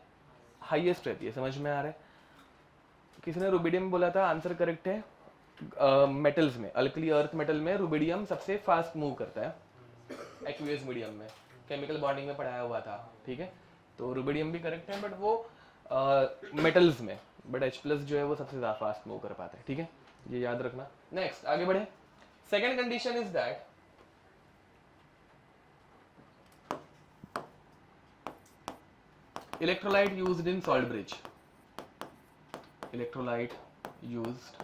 [SPEAKER 1] हाईएस्ट रहती है। समझ में आ रहा है? किसी ने रुबिडियम बोला था, आंसर करेक्ट है। मेटल्स में, अल्कली अर्थ मेटल में रुबिडियम सबसे फास्ट मूव करता है, एक्वियस मीडियम में, केमिकल बॉन्डिंग में पढ़ाया हुआ था, ठीक है। तो रुबिडियम भी करेक्ट है, बट वो मेटल्स में, बट H+ जो है वो सबसे ज्यादा फास्ट मूव कर पाता है, ठीक है, ये याद रखना। नेक्स्ट, आगे बढ़े। Second condition is that electrolyte used in salt bridge, electrolyte used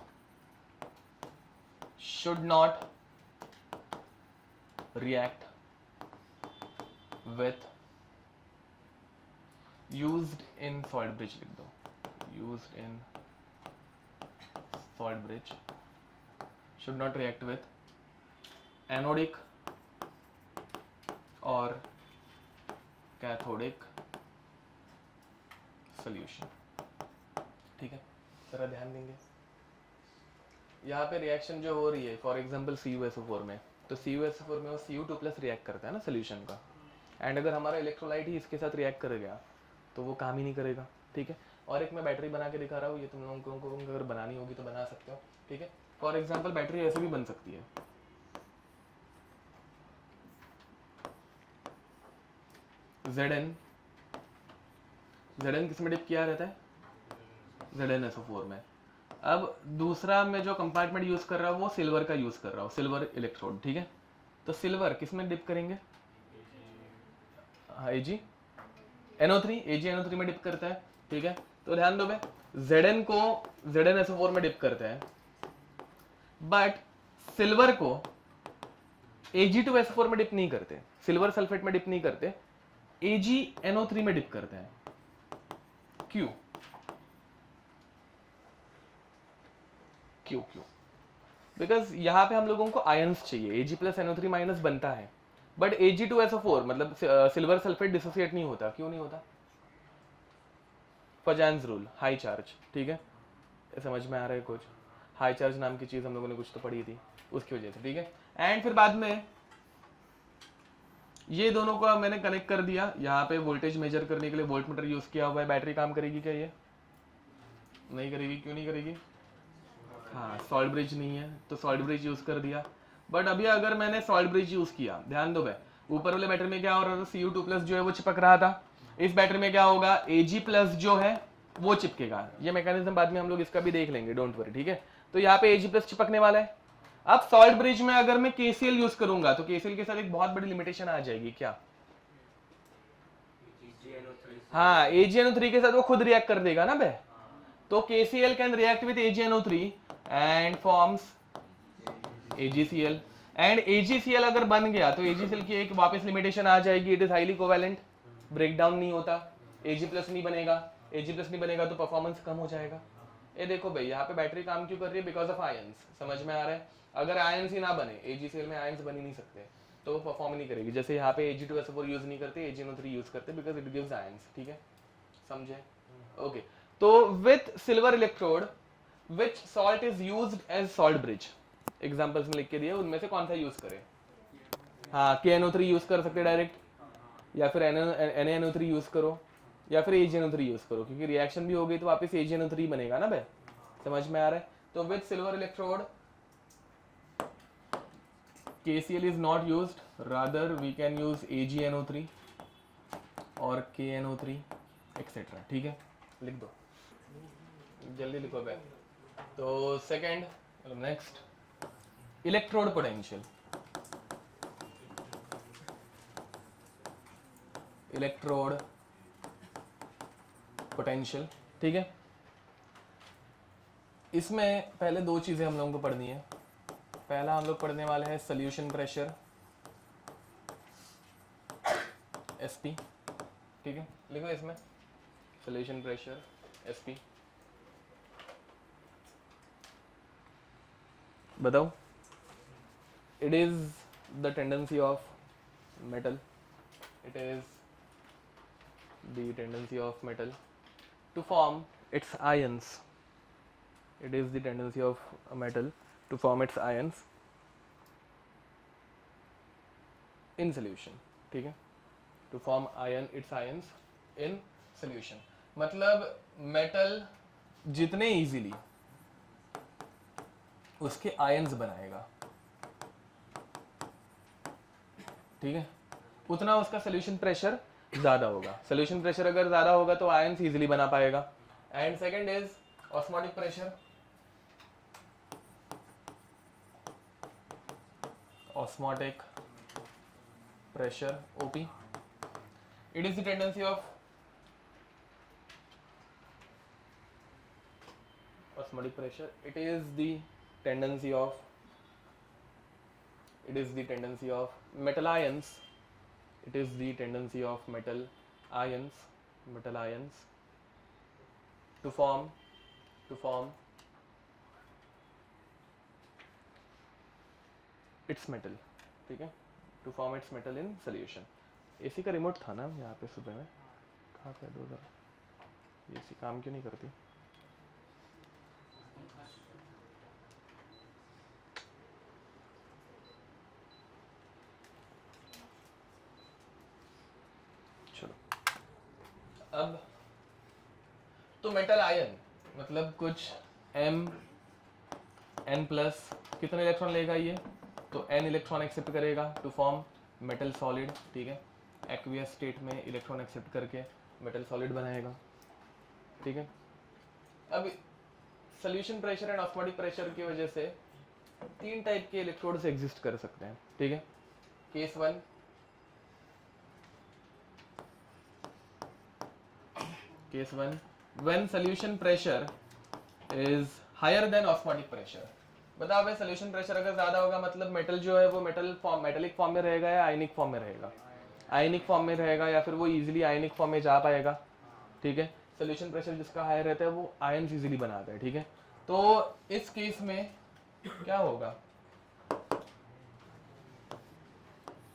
[SPEAKER 1] should not react with used in salt bridge लिख दो, used in salt bridge should not react with anodic और कैथोडिक सॉल्यूशन। ठीक है, जरा ध्यान देंगे यहाँ पे रिएक्शन जो हो रही है, फॉर एग्जांपल CuSO4 में, तो CuSO4 में वो Cu2+ रिएक्ट करता है ना सोल्यूशन का, एंड अगर हमारा इलेक्ट्रोलाइट ही इसके साथ रिएक्ट कर गया तो वो काम ही नहीं करेगा। ठीक है, और एक मैं बैटरी बना के दिखा रहा हूँ, ये तुम लोगों को अगर बनानी होगी तो बना सकते हो। ठीक है, फॉर एग्जाम्पल बैटरी ऐसे भी बन सकती है, Zn किस में डिप किया रहता है, ZnSO4 में। अब दूसरा मैं जो कंपार्टमेंट यूज कर रहा हूँ वो सिल्वर का यूज कर रहा हूँ, सिल्वर इलेक्ट्रोड। ठीक है, तो सिल्वर किस में डिप करेंगे, AgNO3 में डिप करता है। ठीक है, तो ध्यान दो Zn को ZnSO4 में डिप करते हैं, बट सिल्वर को Ag2SO4 में डिप नहीं करते, सिल्वर सल्फेट में डिप नहीं करते, AgNO3 में डिप करते हैं। क्यों? बिकॉज यहाँ पे हम लोगों को आयंस चाहिए, Ag+NO3- बनता है, बट Ag2SO4 मतलब सिल्वर सल्फेट डिसोसिएट नहीं होता। क्यों नहीं होता? फजान्स रूल, हाई चार्ज। ठीक है, समझ में आ रहा है कुछ? हाई चार्ज नाम की चीज हम लोगों ने कुछ तो पढ़ी थी, उसकी वजह से। ठीक है, एंड फिर बाद में ये दोनों को मैंने कनेक्ट कर दिया, यहाँ पे वोल्टेज मेजर करने के लिए वोल्टमीटर यूज किया हुआ है। बैटरी काम करेगी क्या? ये नहीं करेगी। क्यों नहीं करेगी? हाँ, सॉल्ट ब्रिज नहीं है तो सॉल्ट ब्रिज यूज कर दिया। बट अभी अगर मैंने सॉल्ट ब्रिज यूज किया, ध्यान दो भाई, ऊपर वाले बैटरी में क्या हो रहा था, Cu2+ जो है वो चिपक रहा था। इस बैटरी में क्या होगा, Ag+ जो है वो चिपकेगा। ये मैकेनिज्म बाद में हम लोग इसका भी देख लेंगे, डोंट वरी। ठीक है, तो यहाँ पे Ag+ चिपकने वाला है। अब सॉल्ट ब्रिज में अगर मैं KCl यूज करूंगा तो KCl के साथ एक बहुत बड़ी लिमिटेशन आ जाएगी। क्या? हाँ, AgNO3 के साथ वो खुद रिएक्ट कर देगा ना बे, तो KCl can react with AgNO3 and forms AgCl, and AgCl अगर बन गया तो AgCl की एक वापस लिमिटेशन आ जाएगी, it is highly covalent, break down नहीं होता, Ag+ नहीं बनेगा। Ag+ नहीं बनेगा तो परफॉर्मेंस कम हो जाएगा। ये देखो भाई, यहाँ पे बैटरी काम क्यों कर रही है? Because of ions. समझ में आ रहा है? अगर आयंस ही ना बने, AgCl में आयंस बन ही नहीं सकते, तो वो परफॉर्म नहीं करेगी। जैसे यहाँ पे Ag2SO4 यूज नहीं करते, AgNO3 यूज करते, बिकॉज इट गिव्स आयंस। ठीक है, समझे? ओके, तो with silver electrode which salt is used as salt bridge, examples में लिख के दिए, उनमें से कौन सा यूज करें? हाँ, KNO3 यूज कर सकते डायरेक्ट, या फिर NaNO3 यूज करो, या फिर AgNO3 यूज करो, क्योंकि रिएक्शन भी हो गई तो वापस AgNO3 बनेगा ना भाई। समझ में आ रहा है? तो with silver electrode KCl is not used, rather we can use AgNO3 और KNO3 एक्सेट्रा। ठीक है, लिख दो, जल्दी लिखो भाई। तो second, next, electrode potential. Electrode potential, ठीक है, इसमें पहले दो चीजें हम लोगों को पढ़नी है। पहला हम लोग पढ़ने वाले हैं सोल्यूशन प्रेशर, SP। ठीक है, लिखो इसमें सोल्यूशन प्रेशर SP। बताओ, it is the tendency of metal, it is the tendency of metal to form its ions. It is the tendency of a metal to form its ions in solution. ठीक है, to form its ions in solution, मतलब मेटल जितने इजीली उसके आयंस बनाएगा, ठीक है, उतना उसका सोल्यूशन प्रेशर ज्यादा होगा। सोल्यूशन प्रेशर अगर ज्यादा होगा तो आयंस इजीली बना पाएगा। And second is osmotic pressure. Osmotic pressure OP, it is the tendency of osmotic pressure, it is the tendency of metal ions, it is the tendency of metal ions metal ions to form its metal, ठीक है, to form its metal in solution. AC का रिमोट था ना यहाँ पे सुबह में, कहाँ पे दो जरा, एसी काम क्यों नहीं करती? चलो अब तो मेटल आयन मतलब कुछ m n प्लस कितने इलेक्ट्रॉन लेगा ये, तो n इलेक्ट्रॉन एक्सेप्ट करेगा टू फॉर्म मेटल सॉलिड, ठीक है, एक्वियस स्टेट में इलेक्ट्रॉन एक्सेप्ट करके मेटल सॉलिड बनाएगा, ठीक है। अब solution pressure and osmotic pressure की वजह से तीन टाइप के इलेक्ट्रोड्स एग्जिस्ट कर सकते हैं, ठीक है। Case one when solution pressure is higher than osmotic pressure. बताओ भाई, सोल्यूशन प्रेशर अगर ज्यादा होगा मतलब मेटल जो है वो मेटेलिक फॉर्म में रहेगा या आयनिक फॉर्म में रहेगा? आयनिक फॉर्म में रहेगा, या फिर वो इजीली आयनिक फॉर्म में जा पाएगा, ठीक है। सोल्यूशन प्रेशर जिसका हायर रहता है वो आयन्स इजीली बनाता है, ठीक है। तो इस केस में क्या होगा,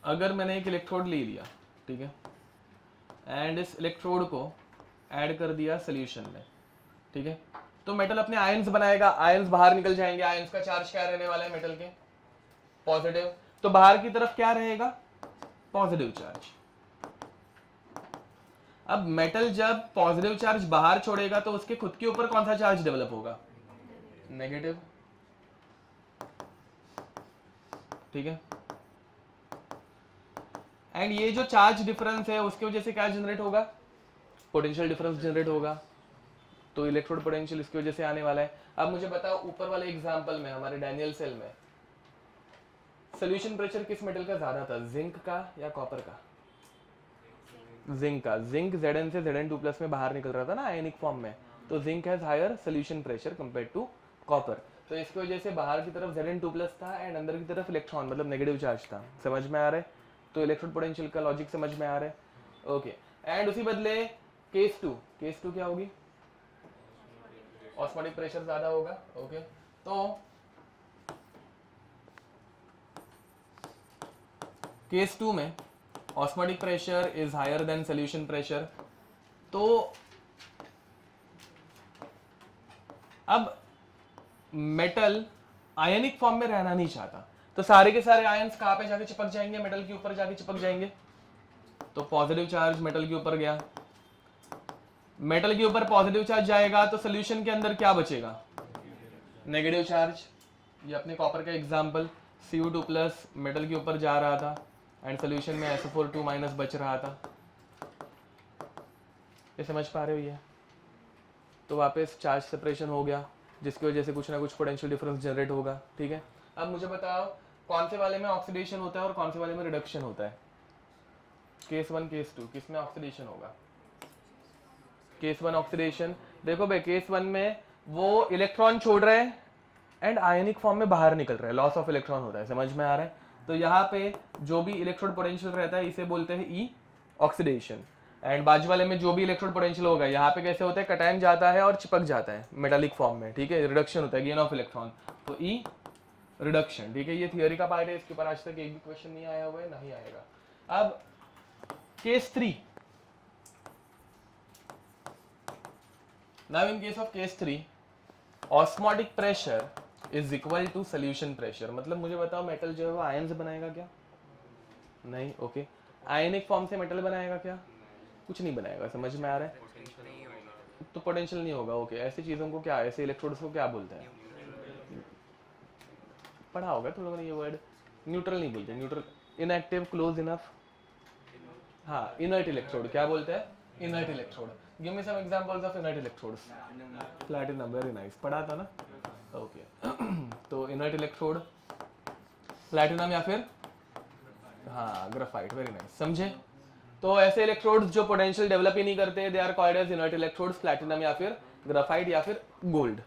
[SPEAKER 1] अगर मैंने एक इलेक्ट्रोड ले लिया, ठीक है, एंड इस इलेक्ट्रोड को ऐड कर दिया सोल्यूशन में, ठीक है, तो मेटल अपने आयन्स बनाएगा, आयन्स बाहर निकल जाएंगे। आयन्स का चार्ज क्या रहने वाला है मेटल के? पॉजिटिव। तो बाहर की तरफ क्या रहेगा? Positive charge. अब मेटल जब पॉजिटिव चार्ज बाहर छोड़ेगा तो उसके खुद के ऊपर कौन सा चार्ज डेवलप होगा? नेगेटिव, ठीक है। एंड ये जो चार्ज डिफरेंस है उसकी वजह से क्या जनरेट होगा? पोटेंशियल डिफरेंस जनरेट होगा। तो इलेक्ट्रोड पोटेंशियल इसकी वजह से आने वाला है। अब मुझे बताओ, ऊपर वाले एग्जांपल में हमारे डैनियल सेल में सोल्यूशन प्रेशर किस मेटल का ज्यादा था, जिंक का या कॉपर का? जिंक का। जिंक Zn से Zn2+ में बाहर निकल रहा था ना आयनिक फॉर्म में, तो zinc has higher solution pressure compared to copper. तो इसकी वजह से बाहर की तरफ Zn2+ था एंड अंदर की तरफ इलेक्ट्रॉन मतलब नेगेटिव चार्ज था। समझ में आ रहा है? तो इलेक्ट्रोड पोटेंशियल का लॉजिक समझ में आ रहा है? ओके। एंड उसी बदले केस टू क्या होगी? ऑस्मोटिक प्रेशर ज्यादा होगा। ओके, तो केस 2 में osmotic pressure is higher than solution pressure. तो अब मेटल आयनिक फॉर्म में रहना नहीं चाहता, तो सारे के सारे आयन्स कहां पे जाके चिपक जाएंगे? मेटल के ऊपर जाके चिपक जाएंगे। तो पॉजिटिव चार्ज मेटल के ऊपर गया, मेटल के ऊपर पॉजिटिव चार्ज जाएगा तो सोल्यूशन के अंदर क्या बचेगा? Negative charge. ये अपने कॉपर का एग्जांपल, Cu2+ मेटल के ऊपर जा रहा था एंड सोल्यूशन में SO4 बच रहा था। ये समझ पा रहे हो? ये तो वापस चार्ज सेपरेशन हो गया जिसकी वजह से कुछ ना कुछ पोटेंशियल डिफरेंस जनरेट होगा, ठीक है। अब मुझे बताओ, कौन से वाले में ऑक्सीडेशन होता है और कौन से वाले में रिडक्शन होता है? केस 1 केस 2 किस में ऑक्सीडेशन होगा? Case 1 oxidation. देखो भाई, केस 1 में वो इलेक्ट्रॉन छोड़ रहे हैं एंड आयनिक फॉर्म में बाहर निकल रहा है, लॉस ऑफ इलेक्ट्रॉन होता है। समझ में आ रहा है? तो यहाँ पे जो भी इलेक्ट्रोड पोटेंशियल रहता है इसे बोलते हैं ई ऑक्सीडेशन। एंड बाजू वाले में जो भी इलेक्ट्रोड पोटेंशियल होगा, यहाँ पे कैसे होता है? कटायन जाता है और चिपक जाता है मेटालिक फॉर्म में, ठीक है, रिडक्शन होता है, गेन ऑफ इलेक्ट्रॉन, तो ई रिडक्शन, ठीक है। ये थियोरी का पार्ट है, इसके ऊपर आज तक एक भी क्वेश्चन नहीं आया हुआ है, नहीं आएगा। अब case 3, now in case of case 3 osmotic pressure is equal to solution pressure. मतलब मुझे बताओ, मेटल जो है वो आयन्स बनाएगा क्या? नहीं। ओके, आयनिक फॉर्म से मेटल बनाएगा क्या? कुछ नहीं बनाएगा। समझ में आ रहा है? तो पोटेंशियल नहीं होगा। ओके, ऐसी चीजों को क्या, ऐसे इलेक्ट्रोड्स को क्या बोलते हैं? पढ़ा होगा तुम लोगों ने ये वर्ड। न्यूट्रल नहीं बोलते, न्यूट्रल, इनएक्टिव, क्लोज इनफ। हाँ, इनर्ट इलेक्ट्रोड क्या बोलते हैं? Inert electrode. Give me some examples of inert electrodes. Platinum, very nice, पढ़ा था ना? ओके तो इनर्ट इलेक्ट्रोड प्लैटिनम या फिर हाँ ग्राफाइट, वेरी नाइस, समझे? तो ऐसे इलेक्ट्रोड्स जो पोटेंशियल डेवलप ही नहीं करते, they are called as inert electrodes, platinum या फिर ग्राफाइट या फिर गोल्ड।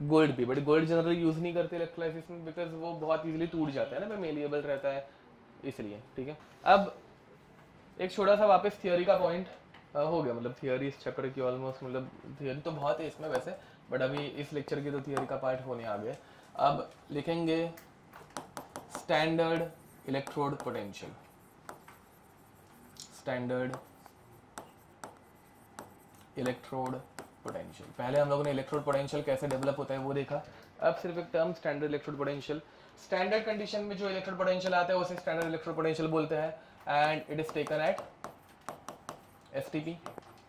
[SPEAKER 1] गोल्ड भी, बट गोल्ड जनरली यूज नहीं करते इलेक्ट्रोलाइसिस में बिकॉज वो बहुत इजीली टूट जाता है ना, मेलिएबल रहता है, इसलिए, ठीक है। अब एक छोटा सा वापस थियोरी का पॉइंट, हो गया, मतलब थियोरी इस चैप्टर की ऑलमोस्ट, मतलब थियोरी तो बहुत है इसमें वैसे, बट अभी इस लेक्चर की तो थियोरी का पार्ट होने आ गया। अब लिखेंगे standard electrode potential. Standard electrode potential. पहले हम लोगों ने इलेक्ट्रोड पोटेंशियल कैसे डेवलप होता है वो देखा, अब सिर्फ एक term standard electrode potential. Standard condition में जो इलेक्ट्रोड पोटेंशियल आता है उसे स्टैंडर्ड इलेक्ट्रोड पोटेंशियल बोलते हैं, and it is taken at STP.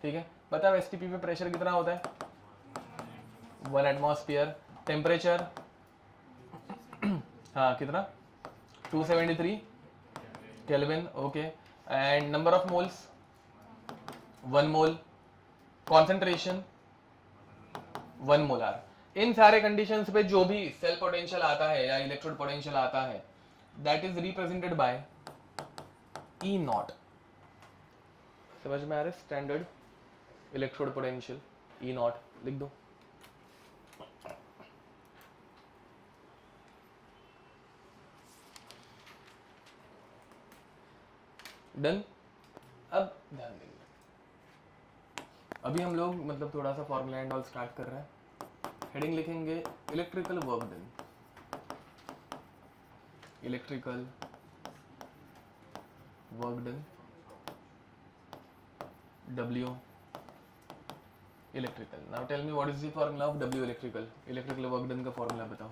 [SPEAKER 1] ठीक है, बताओ एसटीपी पे प्रेशर कितना होता है? 1 एटमॉस्फेयर। टेम्परेचर हाँ कितना? 273 kelvin. Okay, and number of moles 1 mole. Concentration 1 molar. इन सारे कंडीशंस पे जो भी सेल पोटेंशियल आता है या इलेक्ट्रोड पोटेंशियल आता है, that is represented by E not. समझ में आ रहा है? Standard electrode potential E not लिख दो। डन। अब ध्यान देंगे, अभी हम लोग मतलब थोड़ा सा फॉर्मूला एंड ऑल स्टार्ट कर रहे हैं। हेडिंग लिखेंगे electrical work done. Electrical work done, W electrical. Now tell me what is the formula of W electrical. Electrical work done का फॉर्मूला बताओ।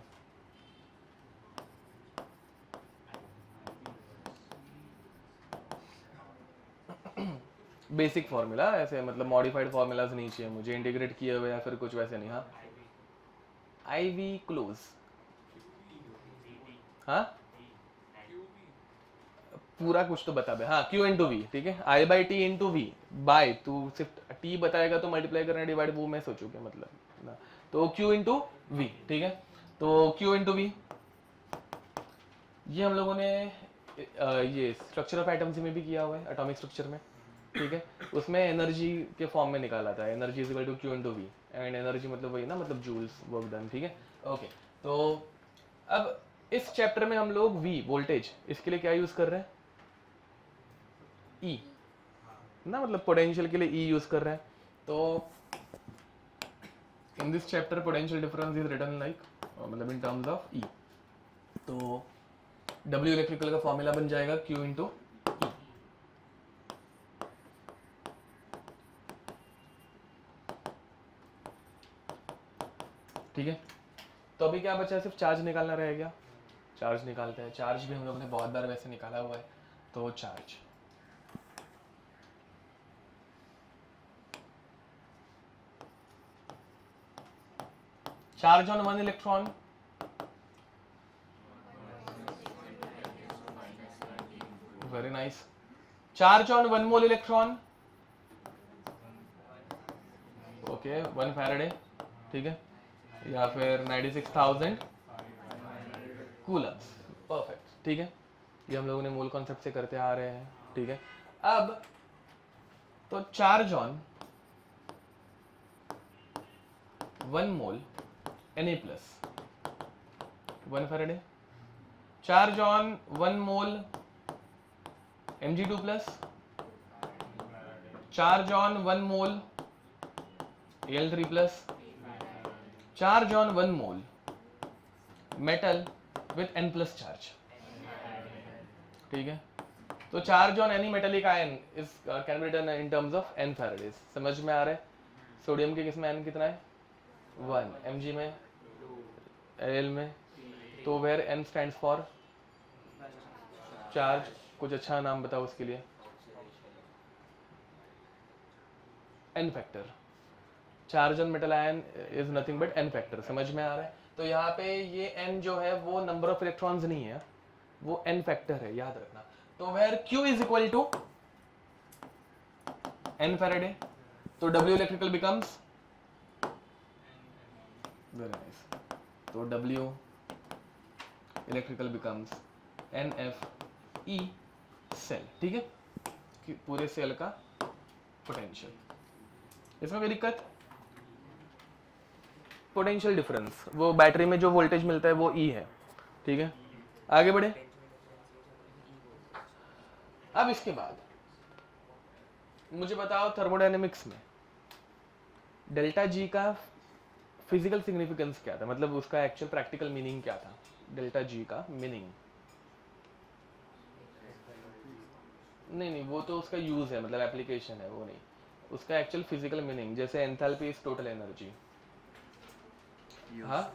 [SPEAKER 1] बेसिक फॉर्मूला, ऐसे मतलब मॉडिफाइड फॉर्मूलाज नहीं चाहिए मुझे, इंटीग्रेट किए हुए या फिर कुछ वैसे नहीं। हाँ, आई वी क्लोज। हाँ पूरा कुछ तो बता दे। हाँ, Q इंटू वी। ठीक है, I by T into V by, तू सिर्फ T बताएगा तो मल्टीप्लाई करना डिवाइड वो मैं सोचूंगा मतलब ना, तो Q इंटू वी। ठीक है, तो Q इंटू वी ये हम लोगों ने ये स्ट्रक्चर ऑफ एटम्स में भी किया हुआ है, एटॉमिक स्ट्रक्चर में। ठीक है, उसमें एनर्जी के फॉर्म में निकाला था, energy is equal to Q into V, and energy मतलब वही ना, मतलब जूल्स वर्क डन। ठीक है, ओके। तो अब इस चैप्टर में हम लोग V वोल्टेज, इसके लिए क्या यूज कर रहे हैं? E ना, मतलब पोटेंशियल के लिए E यूज कर रहे हैं। तो in this chapter potential difference is written like, मतलब इन टर्म्स ऑफ E। तो W इलेक्ट्रिकल का फॉर्मूला बन जाएगा Q इंटू E। ठीक है, तो अभी क्या बचा है? सिर्फ चार्ज निकालना रह गया। चार्ज निकालते हैं। चार्ज भी हम लोगों ने बहुत बार वैसे निकाला हुआ है, तो charge charge on 1 electron very nice. Charge on 1 mole electron okay 1 Faraday. ठीक है, या फिर 96,000 कूलम्स। परफेक्ट। ठीक है, ये हम लोगों ने मूल कॉन्सेप्ट से करते आ रहे हैं। ठीक है, अब तो charge on 1 mole Na plus 1 faraday, charge on 1 mole Mg2 plus, charge on 1 mole Al3 plus, charge on 1 mole metal with N plus charge. ठीक है, तो charge on any metallic ion is can be written in terms of N faradays. समझ में आ रहा है? सोडियम के किसमें N कितना है? 1, Mg में, Al में, तो where N stands for charge. कुछ अच्छा नाम बताओ उसके लिए। N factor. Charge on metal ion is nothing but N factor. समझ में आ रहा है? तो यहाँ पे ये N जो है वो नंबर ऑफ इलेक्ट्रॉन्स नहीं है, वो N फैक्टर है, याद रखना। तो where Q is equal to N faraday, तो W electrical becomes very nice, तो W electrical becomes NFE cell. ठीक है, पूरे सेल का पोटेंशियल। इसमें कोई दिक्कत? पोटेंशियल डिफरेंस, वो बैटरी में जो वोल्टेज मिलता है वो E है। ठीक है, आगे बढ़े। अब इसके बाद मुझे बताओ थर्मोडायनेमिक्स में डेल्टा जी का फिजिकल सिग्निफिकेंस क्या था, मतलब उसका एक्चुअल प्रैक्टिकल मीनिंग क्या था, डेल्टा जी का मीनिंग? नहीं, वो तो उसका यूज है, मतलब एप्लीकेशन है, वो नहीं। उसका एक्चुअल फिजिकल मीनिंग, जैसे एंथैल्पी इज टोटल एनर्जी। हाँ,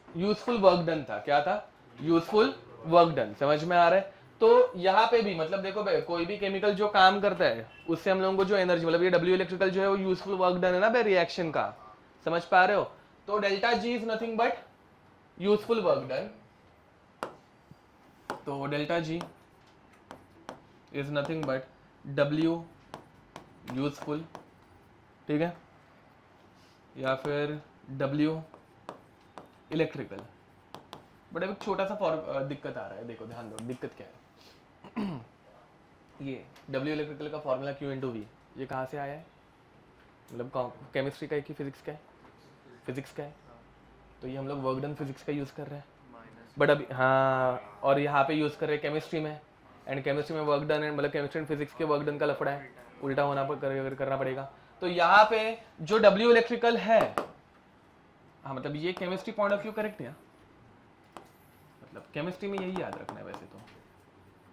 [SPEAKER 1] यूजफुल वर्क डन था, क्या था? यूजफुल वर्क डन, समझ में आ रहा है? तो यहाँ पे भी मतलब देखो भाई, कोई भी केमिकल जो काम करता है उससे हम लोगों को जो एनर्जी, मतलब ये डब्ल्यू इलेक्ट्रिकल जो है वो यूजफुल वर्क डन है ना भाई, रिएक्शन का, समझ पा रहे हो? तो delta G is nothing but useful work done. तो delta G is nothing but W useful, ठीक है, या फिर डब्ल्यू इलेक्ट्रिकल। बट अभी छोटा सा दिक्कत आ रहा है, देखो ध्यान दो दिक्कत क्या है। ये डब्ल्यू इलेक्ट्रिकल का फॉर्मूला क्यू इंटू वी, ये कहाँ से आया है? मतलब केमिस्ट्री का है कि फिजिक्स का है? फिजिक्स का है। तो ये हम लोग वर्क डन फिजिक्स का यूज़ कर रहे हैं, बट अभी हाँ, और यहाँ पे यूज़ कर रहे हैं केमिस्ट्री में, एंड केमिस्ट्री में वर्क डन है, मतलब केमिस्ट्री एंड फिजिक्स के वर्क डन का लफड़ा है, उल्टा होना करना पड़ेगा। तो यहाँ पे जो डब्ल्यू इलेक्ट्रिकल है, हाँ मतलब ये chemistry point of view correct है, मतलब केमिस्ट्री में यही याद रखना है वैसे तो,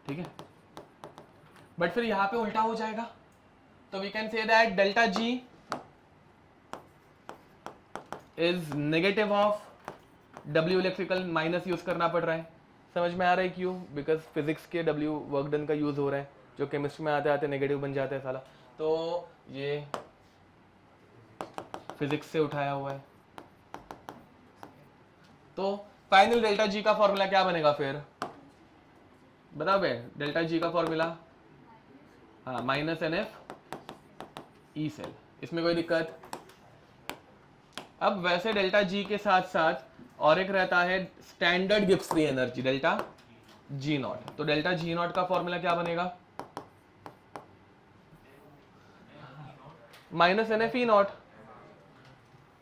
[SPEAKER 1] ठीक है। बट फिर यहाँ पे उल्टा हो जाएगा, तो we can say that delta G is negative of W electrical, minus use करना पड़ रहा है, समझ में आ रहा है क्यों? बिकॉज फिजिक्स के डब्ल्यू वर्क डन का यूज हो रहा है, जो केमिस्ट्री में आते आते नेगेटिव बन जाता है साला। तो ये फिजिक्स से उठाया हुआ है। तो फाइनल डेल्टा जी का फॉर्मूला क्या बनेगा फिर बताओ बे? डेल्टा जी का फॉर्मूला हाँ minus N F E cell, इसमें कोई दिक्कत? अब वैसे डेल्टा जी के साथ साथ और एक रहता है standard Gibbs free energy, delta G naught. तो डेल्टा जी नॉट का फॉर्मूला क्या बनेगा? Minus N F E naught.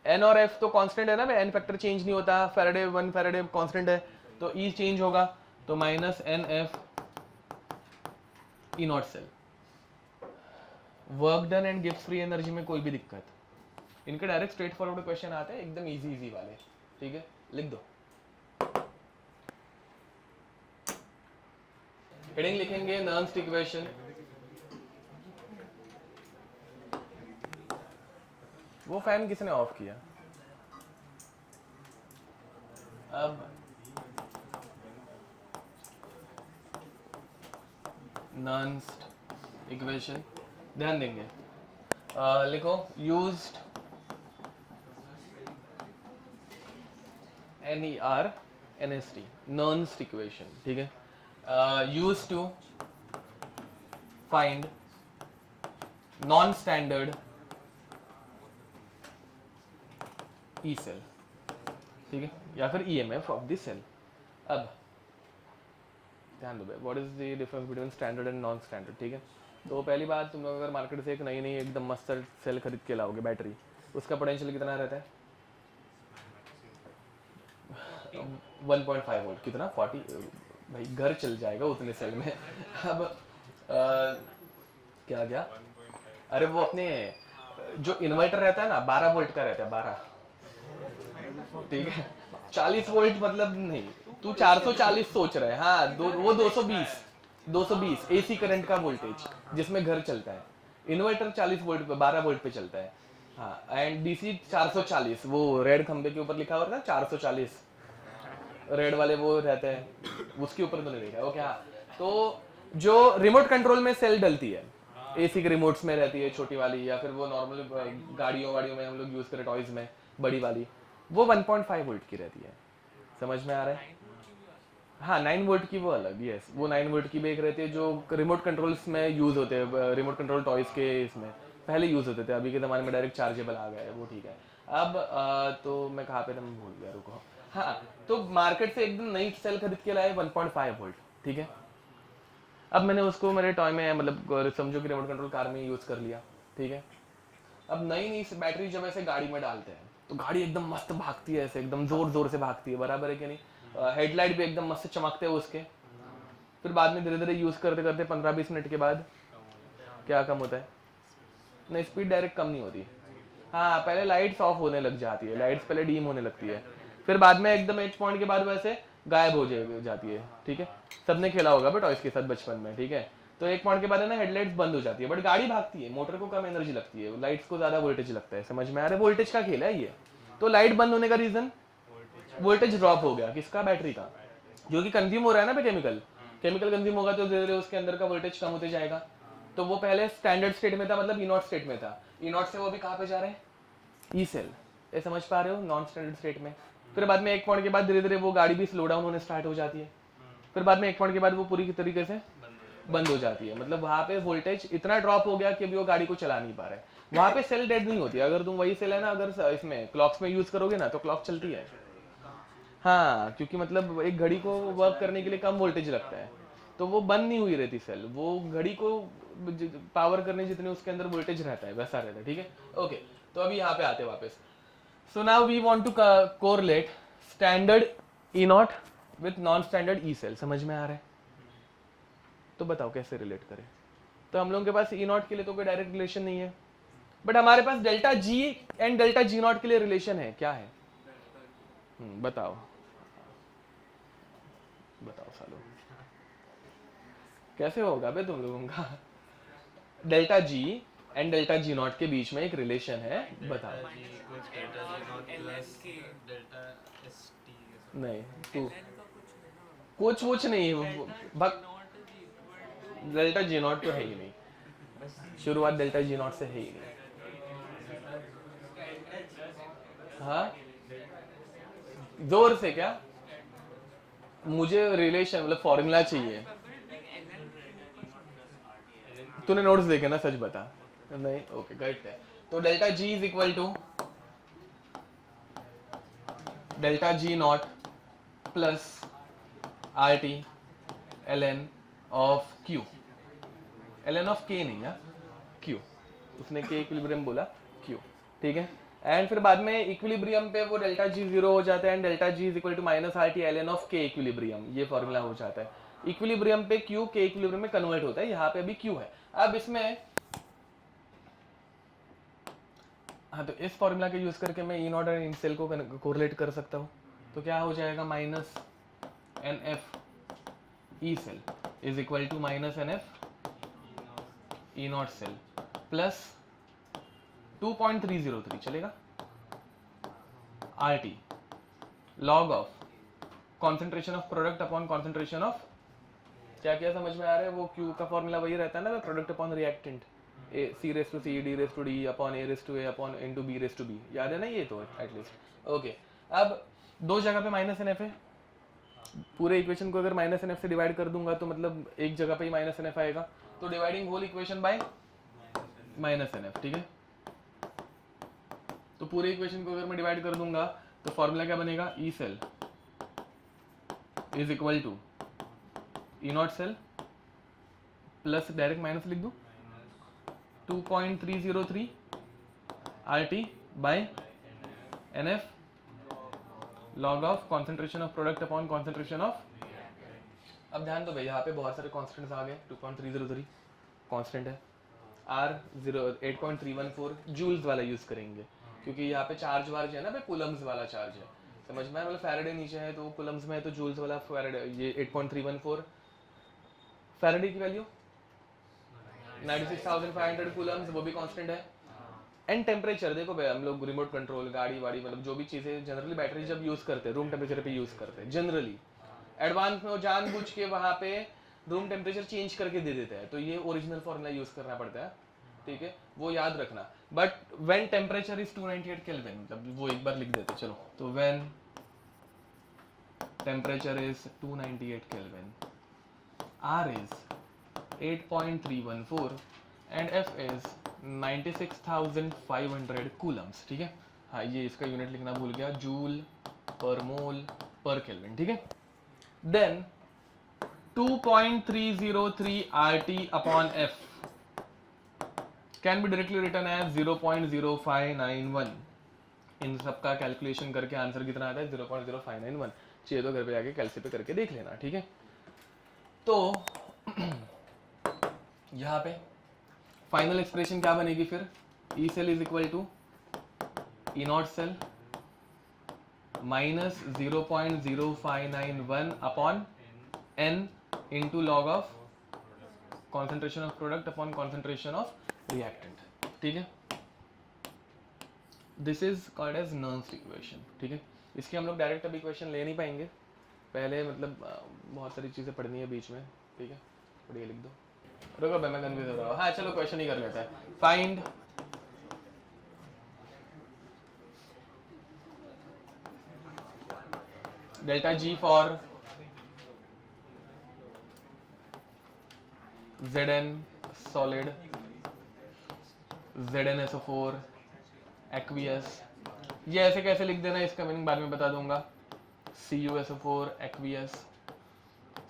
[SPEAKER 1] N और एफ तो कांस्टेंट है ना, एन फैक्टर चेंज नहीं होता, फैराडे 1 फैराडे कांस्टेंट है, तो ई चेंज होगा, तो minus N F E naught cell. Work done and Gibbs free energy में कोई भी दिक्कत? इनके डायरेक्ट स्ट्रेट फॉरवर्ड क्वेश्चन आते हैं, एकदम इजी इजी वाले, ठीक है, लिख दो। हेडिंग लिखेंगे नर्न्स इक्वेशन। वो फैन किसने ऑफ किया? अब नर्न्स इक्वेशन ध्यान देंगे, लिखो यूज्ड NERNST नर्न्स इक्वेशन, ठीक है, used to find non standard E cell, ठीक है, या फिर EMF ऑफ दिस सेल। अब ध्यान दो भाई, what is the difference between standard and non standard, ठीक है। तो पहली बात, तुम लोग अगर मार्केट से एक नई नई एकदम मस्त सेल खरीद के लाओगे बैटरी, उसका पोटेंशियल कितना रहता है? 1.5 वोल्ट, कितना 40, भाई घर चल जाएगा उतने सेल में। अब क्या गया, अरे वो अपने जो इन्वर्टर रहता है ना 12 वोल्ट का रहता है, 12, ठीक है, 40 वोल्ट मतलब नहीं, तू 440 सोच रहा है, हाँ वो 220 एसी करंट का वोल्टेज जिसमें घर चलता है। इन्वर्टर 40 वोल्ट पे 12 वोल्ट पे चलता है, हाँ, एंड डीसी 440, वो रेड खंबे के ऊपर लिखा हुआ था 440, रेड वाले वो रहते हैं, उसके ऊपर तो नहीं देखा वो क्या। तो जो रिमोट कंट्रोल में सेल डलती है, एसी के रिमोट्स में रहती है छोटी वाली, या फिर वो नॉर्मल गाड़ियों वाड़ियों में हम लोग यूज करें टॉयज में बड़ी वाली, वो 1.5 वोल्ट की रहती है, समझ में आ रहा है? हाँ 9 वोल्ट की वो अलग, यस, वो 9 वोल्ट की भी एक रहती है जो रिमोट कंट्रोल्स में यूज होते हैं, रिमोट कंट्रोल टॉयज के इसमें पहले यूज होते थे, अभी के ज़माने में डायरेक्ट चार्जेबल आ गए, वो ठीक है। अब तो मैं कहाँ पे था, मैं भूल गया, रुको। हाँ, तो मार्केट से एकदम नई सेल खरीद के लाए 1.5 वोल्ट, ठीक है। अब मैंने उसको मेरे टॉय में, मतलब समझो कि रिमोट कंट्रोल कार में यूज कर लिया, ठीक है। अब नई नई बैटरी जब ऐसे गाड़ी में डालते हैं तो गाड़ी एकदम मस्त भागती है, ऐसे एकदम जोर जोर से भागती है, बराबर है कि नहीं? हेडलाइट भी एकदम मस्त चमकते हैं उसके। फिर बाद में धीरे धीरे यूज करते करते 15-20 मिनट के बाद क्या कम होता है? नहीं, स्पीड डायरेक्ट कम नहीं होती। हाँ, पहले लाइट्स ऑफ होने लग जाती है, लाइट्स पहले डीम होने लगती है, फिर बाद में एकदम एक पॉइंट के बाद वैसे गायब हो जाती है। ठीक है, सबने खेला होगा बेटा इसके साथ बचपन में। ठीक है, तो एक पॉइंट के बाद है ना हेडलाइट्स बंद हो जाती है, बट गाड़ी भागती है, मोटर को कम एनर्जी लगती है, लाइट्स को ज्यादा वोल्टेज लगता है। समझ में आ रहा है? वोल्टेज का खेल है ये। तो लाइट बंद होने का रीजन वोल्टेज ड्रॉप हो गया, किसका? बैटरी का, जो कि कंज्यूम हो रहा है ना केमिकल कंज्यूम होगा तो धीरे धीरे उसके अंदर का वोल्टेज कम होते जाएगा। तो वो पहले स्टैंडर्ड स्टेट में था, मतलब ई नॉट स्टेट में था, ई नॉट से वो भी कहाँ पे जा रहे हैं? E cell. ये समझ पा रहे हो? नॉन स्टैंडर्ड स्टेट में। फिर बाद में एक पॉइंट के बाद धीरे धीरे वो गाड़ी भी स्लो डाउन होने स्टार्ट हो जाती है, फिर बाद में एक पॉइंट के बाद वो पूरी तरीके से बंद हो जाती है। मतलब वहां पे वोल्टेज इतना ड्रॉप हो गया कि अभी वो गाड़ी को चला नहीं पा रहे। वहां पे सेल डेड नहीं होती, अगर तुम वही सेल है ना अगर इसमें क्लॉक्स में यूज करोगे ना तो क्लॉक चलती है। हाँ, क्योंकि मतलब एक घड़ी को वर्क करने के लिए कम वोल्टेज लगता है, तो वो बंद नहीं हुई रहती सेल, वो घड़ी को पावर करने जितने उसके अंदर वोल्टेज रहता है वैसा रहता है। ठीक है, ओके। तो अभी यहाँ पे आते हैं वापस। So now we want to correlate standard E naught with non standard E cell. समझ में आ रहा है? तो बताओ कैसे रिलेट करें। तो हम लोगों के पास ई नॉट के लिए तो कोई डायरेक्ट रिलेशन नहीं है, बट हमारे पास delta G and delta G naught के लिए रिलेशन है। क्या है? बताओ बताओ सालो, कैसे होगा बे तुम लोगों का? Delta G and delta G naught के बीच में एक रिलेशन है, बताओ। नहीं, तू कुछ नहीं, डेल्टा जी नॉट तो है ही नहीं, शुरुआत डेल्टा जी नॉट से है ही नहीं। हाँ, जोर से क्या? मुझे रिलेशन मतलब फॉर्मूला चाहिए। तूने नोट्स देखे ना, सच बता। नहीं, ओके गलत है। तो delta G is equal to delta G naught plus R T L N of Q, L N of K नहीं है, क्यू। उसने के इक्विलिब्रियम बोला, क्यू। ठीक है, एंड फिर बाद में इक्विलिब्रियम पे वो डेल्टा जी जीरो हो जाता है and delta G is equal to minus R T L N of K equilibrium, ये फॉर्मूला हो जाता है। इक्विलिब्रियम पे क्यू के इक्विलिब्रियम में कन्वर्ट होता है, यहाँ पे अभी क्यू है। अब इसमें हाँ, तो इस फॉर्मूला के यूज करके मैं E naught and in cell को कोरिलेट कर सकता हूँ। तो क्या हो जाएगा? Minus N F E cell is equal to minus N F E naught cell plus 2.303 चलेगा R T log of concentration of product upon concentration of, क्या क्या समझ में आ रहा है? वो क्यू का फॉर्मूला वही रहता है ना, product upon reactant, C raise to C D raise to D upon A raise to A upon into B raise to B, याद है ना ये तो एटलीस्ट। ओके, अब दो जगह पे माइनस एन एफ है, पूरे इक्वेशन को अगर माइनस एन एफ से डिवाइड कर दूंगा तो मतलब एक जगह पे ही माइनस एन एफ आएगा, तो dividing whole equation by minus N F. ठीक है, तो पूरे इक्वेशन को अगर मैं डिवाइड कर दूंगा तो फॉर्मूला क्या बनेगा? E cell is equal to E naught cell plus, direct minus लिख दूं, 2.303 R T by n F log of concentration of product upon concentration of. अब ध्यान दो भाई, यहाँ पे बहुत सारे कॉन्स्टेंट्स आ गए। 2.303 कॉन्स्टेंट है, आर 8.314 जूल्स वाला यूज करेंगे क्योंकि यहाँ पे चार्ज वार्ज है ना भाई, कूलम्स वाला चार्ज है। समझ में? मतलब फैराडे नीचे है तो कूलम्स में है तो जूल्स वाला फैराडे, ये 8.314 फैराडे की वैल्यू 96,500 कूलम्स, वो भी कांस्टेंट है। एंड टेम्परेचर देखो भाई, हम लोग रिमोट कंट्रोल गाड़ी वाड़ी मतलब जो भी चीजें जनरली बैटरी जब यूज करते हैं रूम टेम्परेचर पे यूज करते हैं जनरली, एडवांस में वो जानबूझ के वहां पे रूम टेम्परेचर चेंज करके दे देते हैं, तो ये ओरिजिनल फॉर्मूला यूज करना पड़ता है। ठीक है, वो याद रखना। But when temperature is 298 kelvin, मतलब वो एक बार लिख देते चलो, तो when temperature is 298 kelvin, R is 8.314 and F is 96,500 coulombs. ठीक है, हाँ ये इसका यूनिट लिखना भूल गया, जूल पर मोल पर केल्विन। ठीक है, then 2.303 RT upon F can be directly written as 0.0591। इन सब का कैलकुलेशन करके आंसर कितना आता है? 0.0591। चाहिए तो घर पे जाके कैलसी पे करके देख लेना। ठीक है, तो यहाँ पे फाइनल एक्सप्रेशन क्या बनेगी फिर, E cell is equal to E naught cell minus 0.0591 upon n into log of concentration of product upon concentration of reactant, ठीक है। This is called as Nernst equation, ठीक है। इसकी हम लोग डायरेक्ट अभी इक्वेशन ले नहीं पाएंगे, पहले मतलब बहुत सारी चीज़ें पढ़नी है बीच में, ठीक है। पढ़िए लिख दो, रुको मैं कन्फ्यूज हो रहा हूँ। हाँ चलो क्वेश्चन ही कर लेता है। Find delta ji for Zn solid, ZnSO4 aqueous, ये ऐसे कैसे लिख देना इसका मीनिंग बाद में बता दूंगा। CuSO4 aqueous,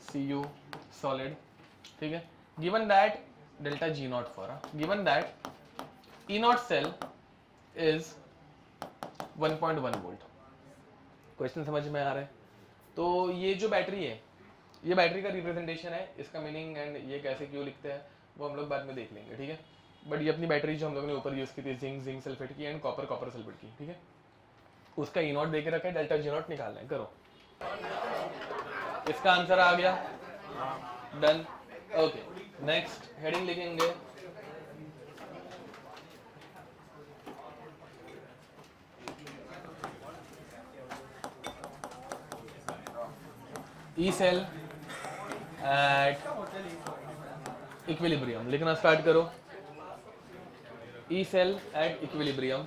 [SPEAKER 1] Cu solid, ठीक है। Given that delta G naught for, given that E naught cell is 1.1 volt. Question समझ में आ रहा है। तो ये जो बैटरी है, ये बैटरी का रिप्रेजेंटेशन है, इसका मीनिंग एंड ये कैसे क्यों लिखते हैं वो हम लोग बाद में देख लेंगे, ठीक है। बट ये अपनी बैटरी जो हम लोगों ने ऊपर यूज की थी जिंक सल्फेट की एंड कॉपर सल्फेट की, ठीक है। उसका ई नॉट दे के रखा है, डेल्टा जी नॉट निकालना है, करो। इसका आंसर आ गया, डन, ओके। नेक्स्ट हेडिंग लिखेंगे ई सेल एट इक्विलिब्रियम, लिखना स्टार्ट करो। E cell at equilibrium.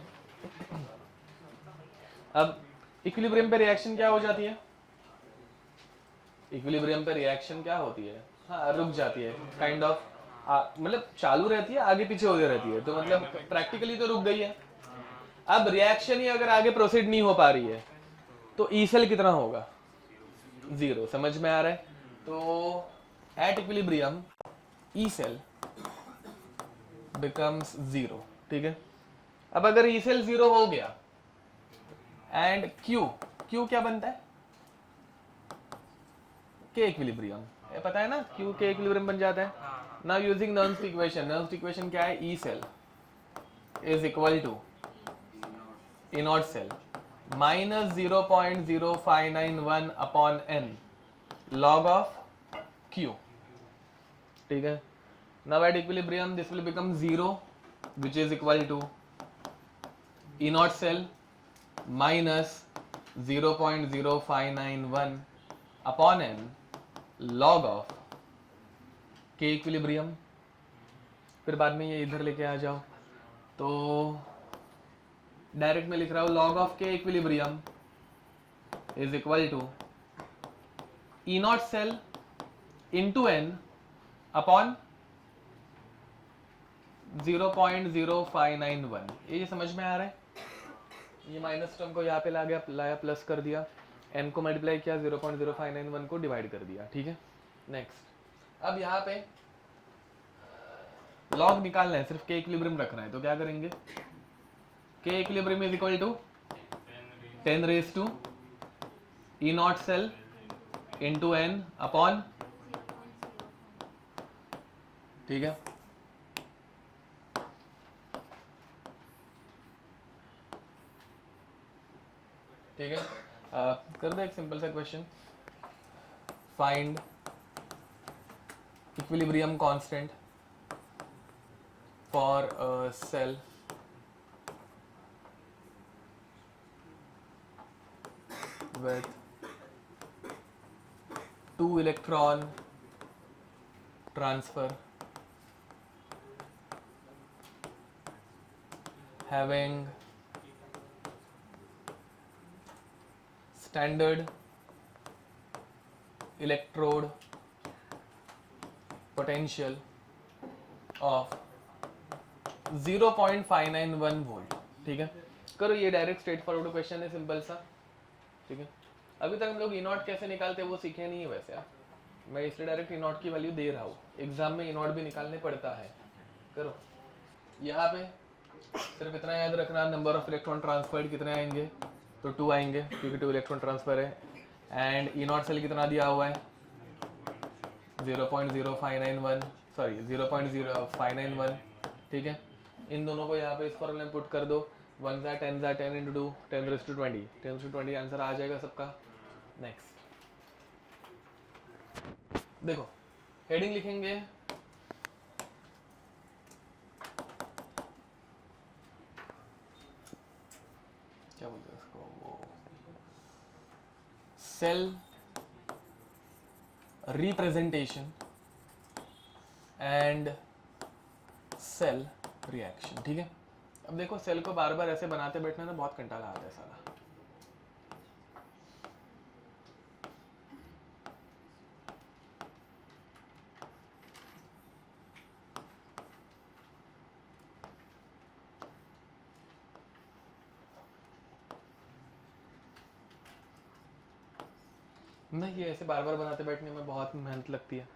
[SPEAKER 1] अब इक्विलिब्रियम पे रिएक्शन क्या हो जाती है, इक्विलिब्रियम पे रिएक्शन क्या होती है, हाँ रुक जाती है, काइंड ऑफ मतलब चालू रहती है, आगे पीछे होती रहती है, तो मतलब प्रैक्टिकली तो रुक गई है। अब रिएक्शन ही अगर आगे प्रोसीड नहीं हो पा रही है तो ई सेल कितना होगा, 0, समझ में आ रहा है। तो at equilibrium E cell becomes 0, ठीक है। अब अगर ई सेल 0 हो गया एंड क्यू क्या बनता है, के इक्विलिब्रियम, पता है ना, क्यू के इक्विलिब्रियम बन जाता है। Now using Nernst equation, Nernst equation क्या है, E cell is equal to E naught cell minus 0.0591 upon n log of q, ठीक है। now at equilibrium this will become 0 which is equal to E naught cell minus 0.0591 upon n log of k equilibrium। फिर बाद में ये इधर लेके आ जाओ, तो डायरेक्ट में लिख रहा हूं log of k equilibrium is equal to E naught cell into n upon 0.0591। ये समझ में आ रहा है, ये माइनस टर्म को यहाँ पे लाया प्लस कर दिया, n को मल्टीप्लाई किया, 0.0591 को डिवाइड कर दिया, ठीक है। नेक्स्ट अब यहाँ पे लॉग निकालना है, सिर्फ के इक्विलिब्रियम रखना है, तो क्या करेंगे, K equilibrium is equal to 10 raise to E naught cell into n upon, ठीक है। ठीक है, कर दो एक सिंपल सा question, find equilibrium constant for a cell with 2 electron transfer having standard electrode potential of 0.591 volt, ठीक है। करो, ये डायरेक्ट स्ट्रेट फॉरवर्ड क्वेश्चन है, सिंपल सा, ठीक है। अभी तक हम लोग ई नॉट कैसे निकालते हैं वो सीखे नहीं है वैसे, मैं इसलिए डायरेक्ट ई नॉट की वैल्यू दे रहा हूँ, एग्जाम में ई नॉट भी निकालने पड़ता है। करो, यहाँ पे सिर्फ इतना याद रखना, नंबर ऑफ इलेक्ट्रॉन ट्रांसफर्ड कितने आएंगे, तो 2 आएंगे क्योंकि 2 इलेक्ट्रॉन ट्रांसफर है, एंड ई नॉट सेल कितना दिया हुआ है 0.0591, सॉरी 0.0591 ठीक है, इन दोनों को यहाँ पे इस फॉर्मूले में पुट कर दो, 1 ज़ा 10 ज़ा 10 इंटू 2 10⁻20 10⁻20 आंसर आ जाएगा सबका। नेक्स्ट देखो हेडिंग लिखेंगे क्या बोलते हैं उसको, वो cell representation and cell reaction. ठीक है, अब देखो सेल को बार बार ऐसे बनाते बैठने में बहुत कंटाला आता है साला। नहीं, ये ऐसे बार बार बनाते बैठने में बहुत मेहनत लगती है।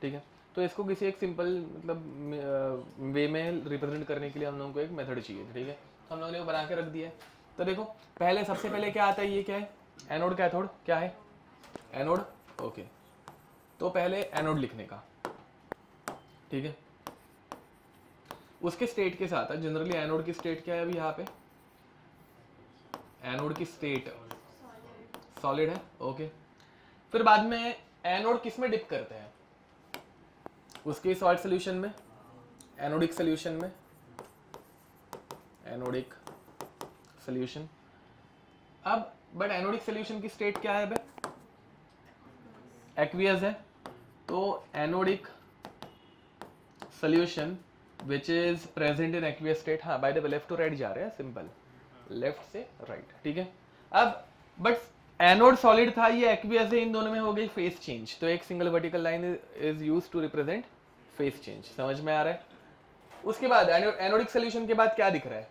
[SPEAKER 1] ठीक है, तो इसको किसी एक सिंपल मतलब वे में रिप्रेजेंट करने के लिए हम लोगों को एक मेथड चाहिए। ठीक है, तो हम लोगों ने वो बना के रख दिया है। तो देखो पहले सबसे पहले क्या आता है, ये क्या है, एनोड कैथोड, क्या है एनोड। ओके, तो पहले एनोड लिखने का, ठीक है, उसके स्टेट के साथ है। जनरली एनोड की स्टेट क्या है अभी यहाँ पे, एनोड की स्टेट सॉलिड है। ओके, फिर बाद में एनोड किस में डिप करते हैं, उसके सॉल्ट सोल्यूशन में, एनोडिक सोल्यूशन में, एनोडिक सोल्यूशन। अब बट एनोडिक सोल्यूशन की स्टेट क्या है, एक्वियस है, तो anodic solution which is present in aqueous state. हाँ by the way left to right जा रहे हैं, सिंपल लेफ्ट से राइट। ठीक है, अब बट एनोड सॉलिड था, ये एक्वियस है, इन दोनों में हो गई फेस चेंज, तो एक single vertical line is used to represent phase change. समझ में आ रहा है। उसके बाद एनोडिक सोल्यूशन के बाद क्या दिख रहा है,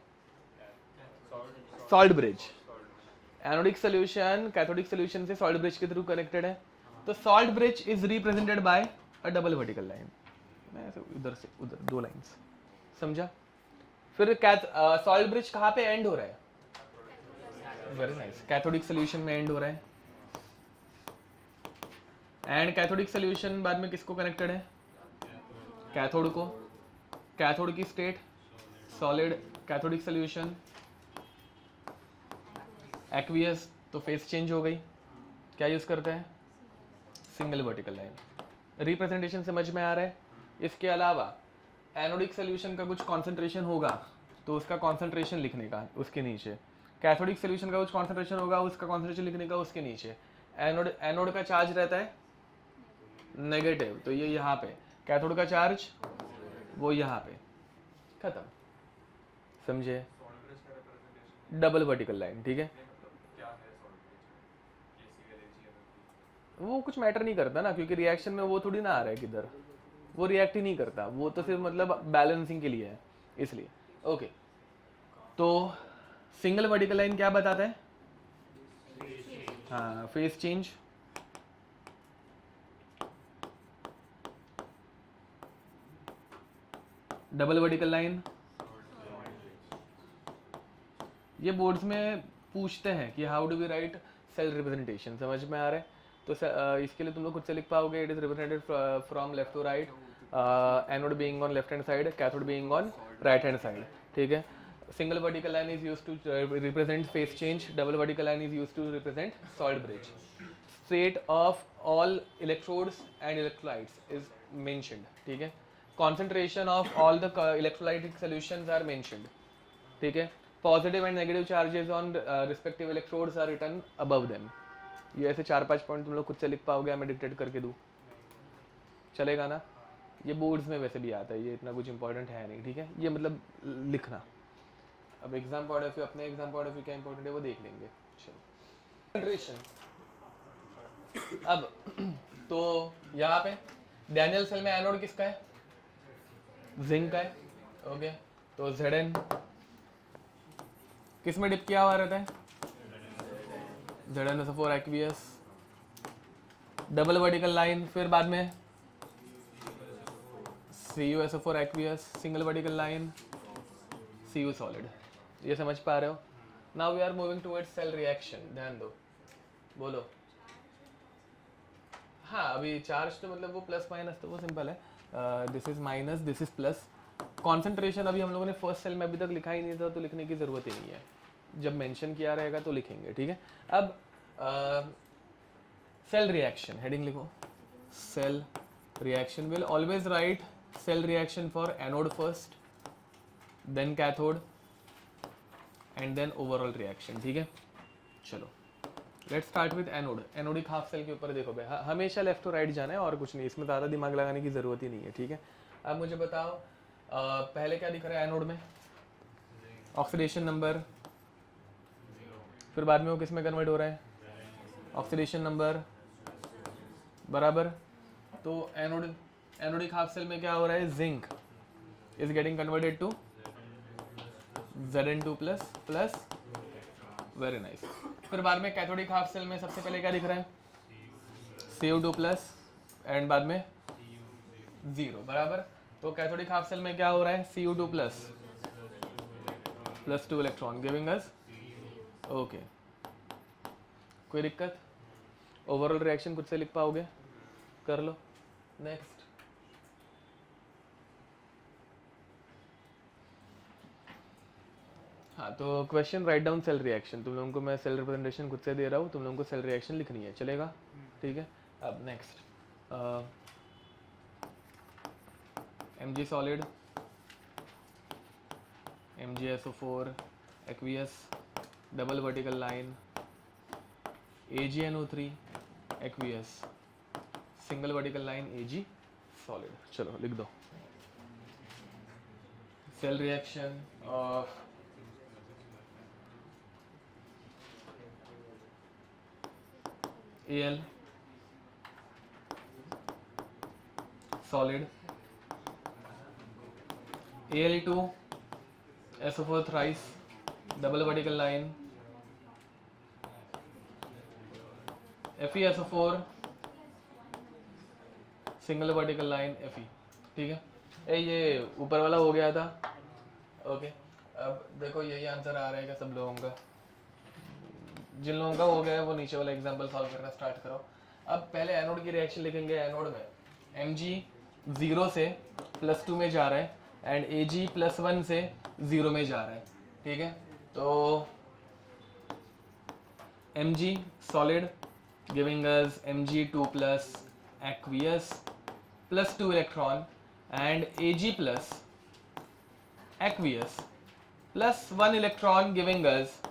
[SPEAKER 1] salt bridge. Anodic solution cathodic solution से सॉल्ट ब्रिज के थ्रू कनेक्टेड है, तो salt bridge is represented by a double vertical line. मैं ऐसे उधर से उधर दो लाइंस, समझा। फिर सॉल्ट ब्रिज कहाँ पे एंड हो रहा है, वेरी नाइस, कैथोडिक सोल्यूशन में एंड हो रहा है। एंड कैथोडिक सोल्यूशन बाद में किसको कनेक्टेड है, कैथोड को। कैथोड की state solid, cathodic solution aqueous, तो फेस चेंज हो गई। क्या यूज करते हैं, सिंगल वर्टिकल लाइन। रिप्रेजेंटेशन समझ में आ रहा है। इसके अलावा एनोडिक सोल्यूशन का कुछ कॉन्सेंट्रेशन होगा तो उसका कॉन्सेंट्रेशन लिखने का उसके नीचे, कैथोडिक सोल्यूशन का कुछ कॉन्सेंट्रेशन होगा उसका कॉन्सेंट्रेशन लिखने का उसके नीचे। एनोड का चार्ज रहता है नेगेटिव, तो ये यहाँ पे, कैथोड का चार्ज वो यहाँ पे, खत्म। समझे, डबल वर्टिकल लाइन। ठीक है, वो कुछ मैटर नहीं करता ना, क्योंकि रिएक्शन में वो थोड़ी ना आ रहा है किधर, वो रिएक्ट ही नहीं करता, वो तो सिर्फ मतलब बैलेंसिंग के लिए है, इसलिए। ओके, तो सिंगल वर्टिकल लाइन क्या बताता है, हाँ phase change. Double vertical line, ये बोर्ड्स में पूछते हैं कि how do we write cell representation, समझ में आ रहा है। तो इसके लिए तुम लोग खुद से लिख पाओगे, it is represented from left to right, anode being on left hand side, cathode being on right hand side. ठीक है, single vertical line is used to represent phase change, double vertical line is used to represent salt bridge. State of all electrodes and electrolytes is mentioned. ठीक है, concentration of all the electrolytic solutions are mentioned. ठीक है, positive and negative charges on respective electrodes are written above them. ये ऐसे 4-5 पॉइंट तुम लोग खुद से लिख पाओगे, मैं डिक्टेट करके दूँ चलेगा ना। ये बोर्ड्स में वैसे भी आता है, ये इतना कुछ इंपॉर्टेंट है नहीं। ठीक है, ये मतलब लिखना। अब एग्जाम पॉइंट ऑफ व्यू, अपने एग्जाम पॉइंट ऑफ व्यू क्या इंपॉर्टेंट है वो देख लेंगे। चलो अब तो यहाँ पे डैनियल सेल में एनोड किसका है, जिंक का है। ओके, तो Zn किस में डिप किया हुआ रहता है, ZnSO4 aqueous, double vertical line, फिर बाद में CuSO4 aqueous, single vertical line, Cu solid. ये समझ पा रहे हो। Now we are moving towards cell reaction, ध्यान दो, बोलो। हाँ अभी चार्ज तो मतलब वो प्लस माइनस तो वो सिंपल है, this is minus this is plus, concentration अभी हम लोगों ने फर्स्ट सेल में अभी तक लिखा ही नहीं था, तो लिखने की ज़रूरत ही नहीं है, जब मेंशन किया रहेगा तो लिखेंगे, ठीक है। अब सेल रिएक्शन हेडिंग लिखो, cell reaction will always write cell reaction for anode first, then cathode and then overall reaction, ठीक है। चलो let's start with anode. Anodic half cell के ऊपर देखो भाई, हमेशा लेफ्ट टू राइट जाना है और कुछ नहीं, इसमें ज़्यादा दिमाग लगाने की ज़रूरत ही नहीं है, ठीक है। अब मुझे बताओ पहले क्या दिख रहा है एनोड में, ऑक्सीडेशन नंबर, फिर बाद में वो किस में कन्वर्ट हो रहा है, ऑक्सीडेशन नंबर बराबर। तो एनोडिक हाफ सेल में क्या हो रहा है, zinc is getting converted to Zn2 plus, very nice. फिर बाद में कैथोडिक हाफ सेल में सबसे पहले क्या दिख रहा है, Cu2 प्लस एंड बाद में 0 बराबर। तो कैथोडिक हाफ सेल में क्या हो रहा है, Cu2 plus 2 electron giving us, okay, कोई दिक्कत। ओवरऑल रिएक्शन खुद से लिख पाओगे, कर लो। नेक्स्ट हाँ, तो question write down cell reaction, तुम लोगों को मैं सेल रिप्रेजेंटेशन खुद से दे रहा हूँ, तुम लोगों को सेल रिएक्शन लिखनी है, चलेगा, ठीक है। अब next Mg solid, MgSO4 aqueous double vertical line, AgNO3 aqueous single vertical line, Ag solid. चलो लिख दो, cell reaction of Al solid, Al2 SO4 thrice double vertical line, FeSO4 single vertical line, Fe, ठीक है। ये ऊपर वाला हो गया था, ओके। अब देखो यही आंसर आ रहा है क्या सब लोगों का, जिन लोगों का हो गया है वो नीचे वाला एग्जांपल सॉल्व करना स्टार्ट करो। अब पहले एनोड की रिएक्शन लिखेंगे। एनोड में Mg 0 से +2 में जा रहा है एंड Ag +1 से 0 में जा रहा है, ठीक है। तो Mg solid giving us Mg2 plus aqueous +2 electron and Ag plus aqueous +1 electron giving us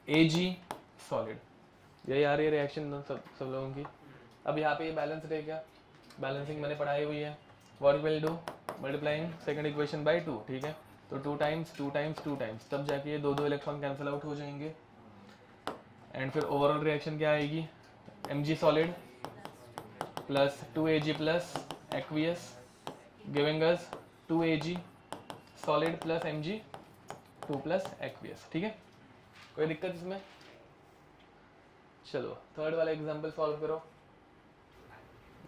[SPEAKER 1] Ag solid. यही आ रही है रिएक्शन सब लोगों की। अब यहाँ पे ये बैलेंस है क्या, बैलेंसिंग मैंने पढ़ाई हुई है। What will do, multiplying second equation by 2, ठीक है। तो 2 टाइम्स 2 टाइम्स 2 टाइम्स, तब जाके ये दो इलेक्ट्रॉन कैंसिल आउट हो जाएंगे एंड फिर ओवरऑल रिएक्शन क्या आएगी, Mg solid plus 2Ag plus aqueous giving us 2Ag solid plus Mg2 plus aqueous, ठीक है। कोई दिक्कत इसमें? चलो थर्ड वाला एग्जांपल सॉल्व करो।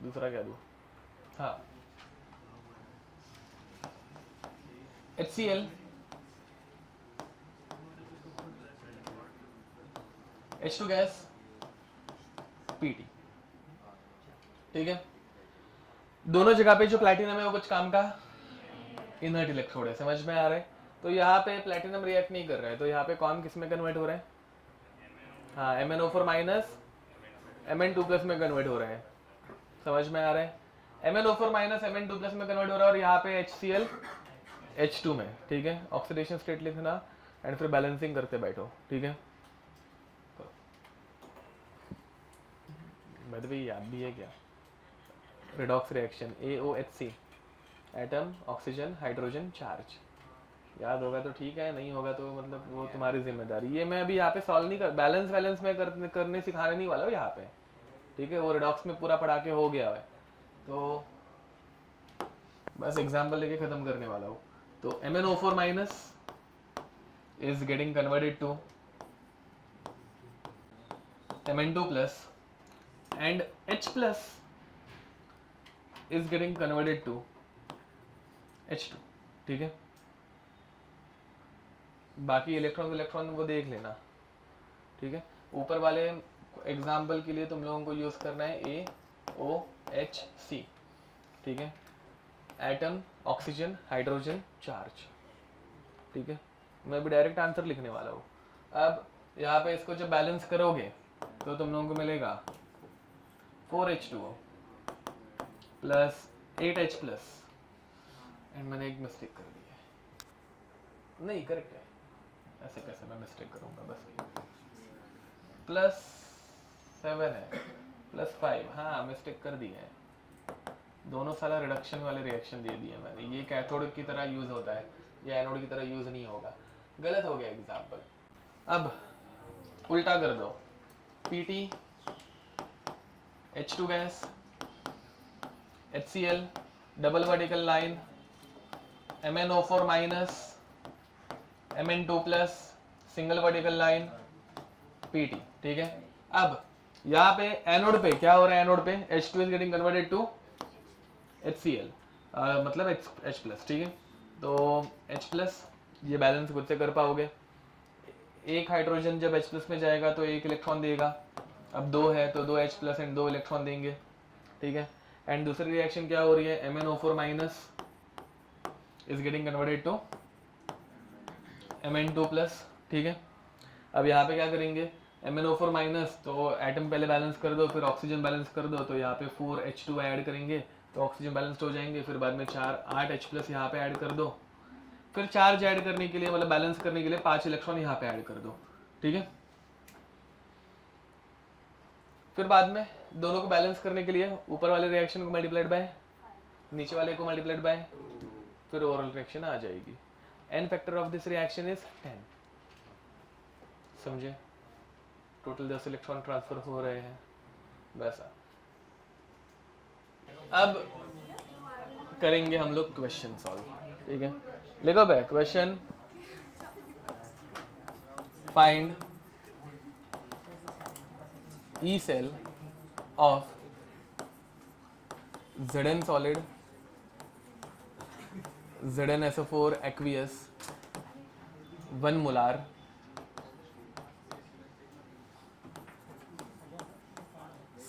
[SPEAKER 1] दूसरा क्या दूं, हाँ, HCl H2 गैस Pt, ठीक है। दोनों जगह पे जो प्लैटिनम है वो कुछ काम का इनर्ट इलेक्ट्रोड है, समझ में आ रहा है। तो यहाँ पे प्लैटिनम रिएक्ट नहीं कर रहा है, तो यहाँ पे कौन किस में कन्वर्ट हो रहा है, हाँ MnO4 माइनस Mn2 प्लस में कन्वर्ट हो रहा है, समझ में आ रहा है। MnO4 माइनस Mn2 प्लस में कन्वर्ट हो रहा है और यहाँ पे HCl H2 में, ठीक है। ऑक्सीडेशन स्टेट लिखना एंड फिर बैलेंसिंग करते बैठो, ठीक है। बाय द वे याद भी है क्या, redox reaction AOHC atom oxygen hydrogen charge, याद होगा तो ठीक है, नहीं होगा तो मतलब वो तुम्हारी जिम्मेदारी। ये मैं अभी यहाँ पे सॉल्व नहीं कर, बैलेंस में करने सिखाने नहीं वाला हूँ यहाँ पे, ठीक है। वो रेडॉक्स में पूरा पढ़ा के हो गया है, तो बस एग्जाम्पल लेके खत्म करने वाला हूँ। तो MnO4 minus is getting converted to Mn2 plus and H plus is getting converted to H2, ठीक है। बाकी इलेक्ट्रॉन वो देख लेना, ठीक है। ऊपर वाले एग्जाम्पल के लिए तुम लोगों को यूज करना है AOHC, ठीक है। Atom, oxygen, hydrogen, charge. ठीक है, मैं भी डायरेक्ट आंसर लिखने वाला हूँ। अब यहाँ पे इसको जब बैलेंस करोगे तो तुम लोगों को मिलेगा 4H2O plus 8H plus, and मैंने एक मिस्टेक कर दी है, नहीं करेक्ट है, ऐसे कैसे मैं मिस्टेक करूंगा, बस प्लस 7 है प्लस 5, हाँ मिस्टेक कर दी है, दोनों साला रिडक्शन वाले रिएक्शन दे दिए मैंने, ये कैथोड की तरह यूज होता है, ये एनोड की तरह यूज नहीं होगा, गलत हो गया एग्जाम्पल। अब उल्टा कर दो, Pt H2 gas, HCl double vertical line, MnO4 minus, Mn2 plus single vertical line, Pt। ठीक है, अब यहाँ पे एनोड पे क्या हो रहा है, एनोड पे H2 is getting converted to HCl, मतलब H प्लस। ठीक है, तो H प्लस ये बैलेंस खुद से कर पाओगे, एक हाइड्रोजन जब H प्लस में जाएगा तो एक इलेक्ट्रॉन देगा, अब 2 है तो 2 H प्लस एंड 2 इलेक्ट्रॉन देंगे। ठीक है, एंड दूसरी रिएक्शन क्या हो रही है, MnO4 minus is getting converted to Mn2 plus. ठीक है, अब यहाँ पे क्या करेंगे, MnO4 माइनस, तो एटम पहले बैलेंस कर दो, फिर ऑक्सीजन बैलेंस कर दो, तो यहाँ पे 4H2 ऐड करेंगे तो ऑक्सीजन बैलेंस्ड हो जाएंगे, फिर बाद में 8H प्लस यहाँ पे ऐड कर दो, फिर चार्ज ऐड करने के लिए, मतलब बैलेंस करने के लिए 5 इलेक्ट्रॉन यहाँ पे ऐड कर दो। ठीक है, फिर बाद में दोनों को बैलेंस करने के लिए ऊपर वाले रिएक्शन को मल्टीप्लाइड बाय नीचे वाले को मल्टीप्लाइड बाय, फिर ओवरऑल रिएक्शन आ जाएगी। N factor of this reaction is 10, समझे, टोटल 10 इलेक्ट्रॉन ट्रांसफर हो रहे हैं वैसा। अब करेंगे हम लोग क्वेश्चन सॉल्व। ठीक है, लिखो भाई question, find E cell of Zn solid, ZnSO4 aqueous 1 molar,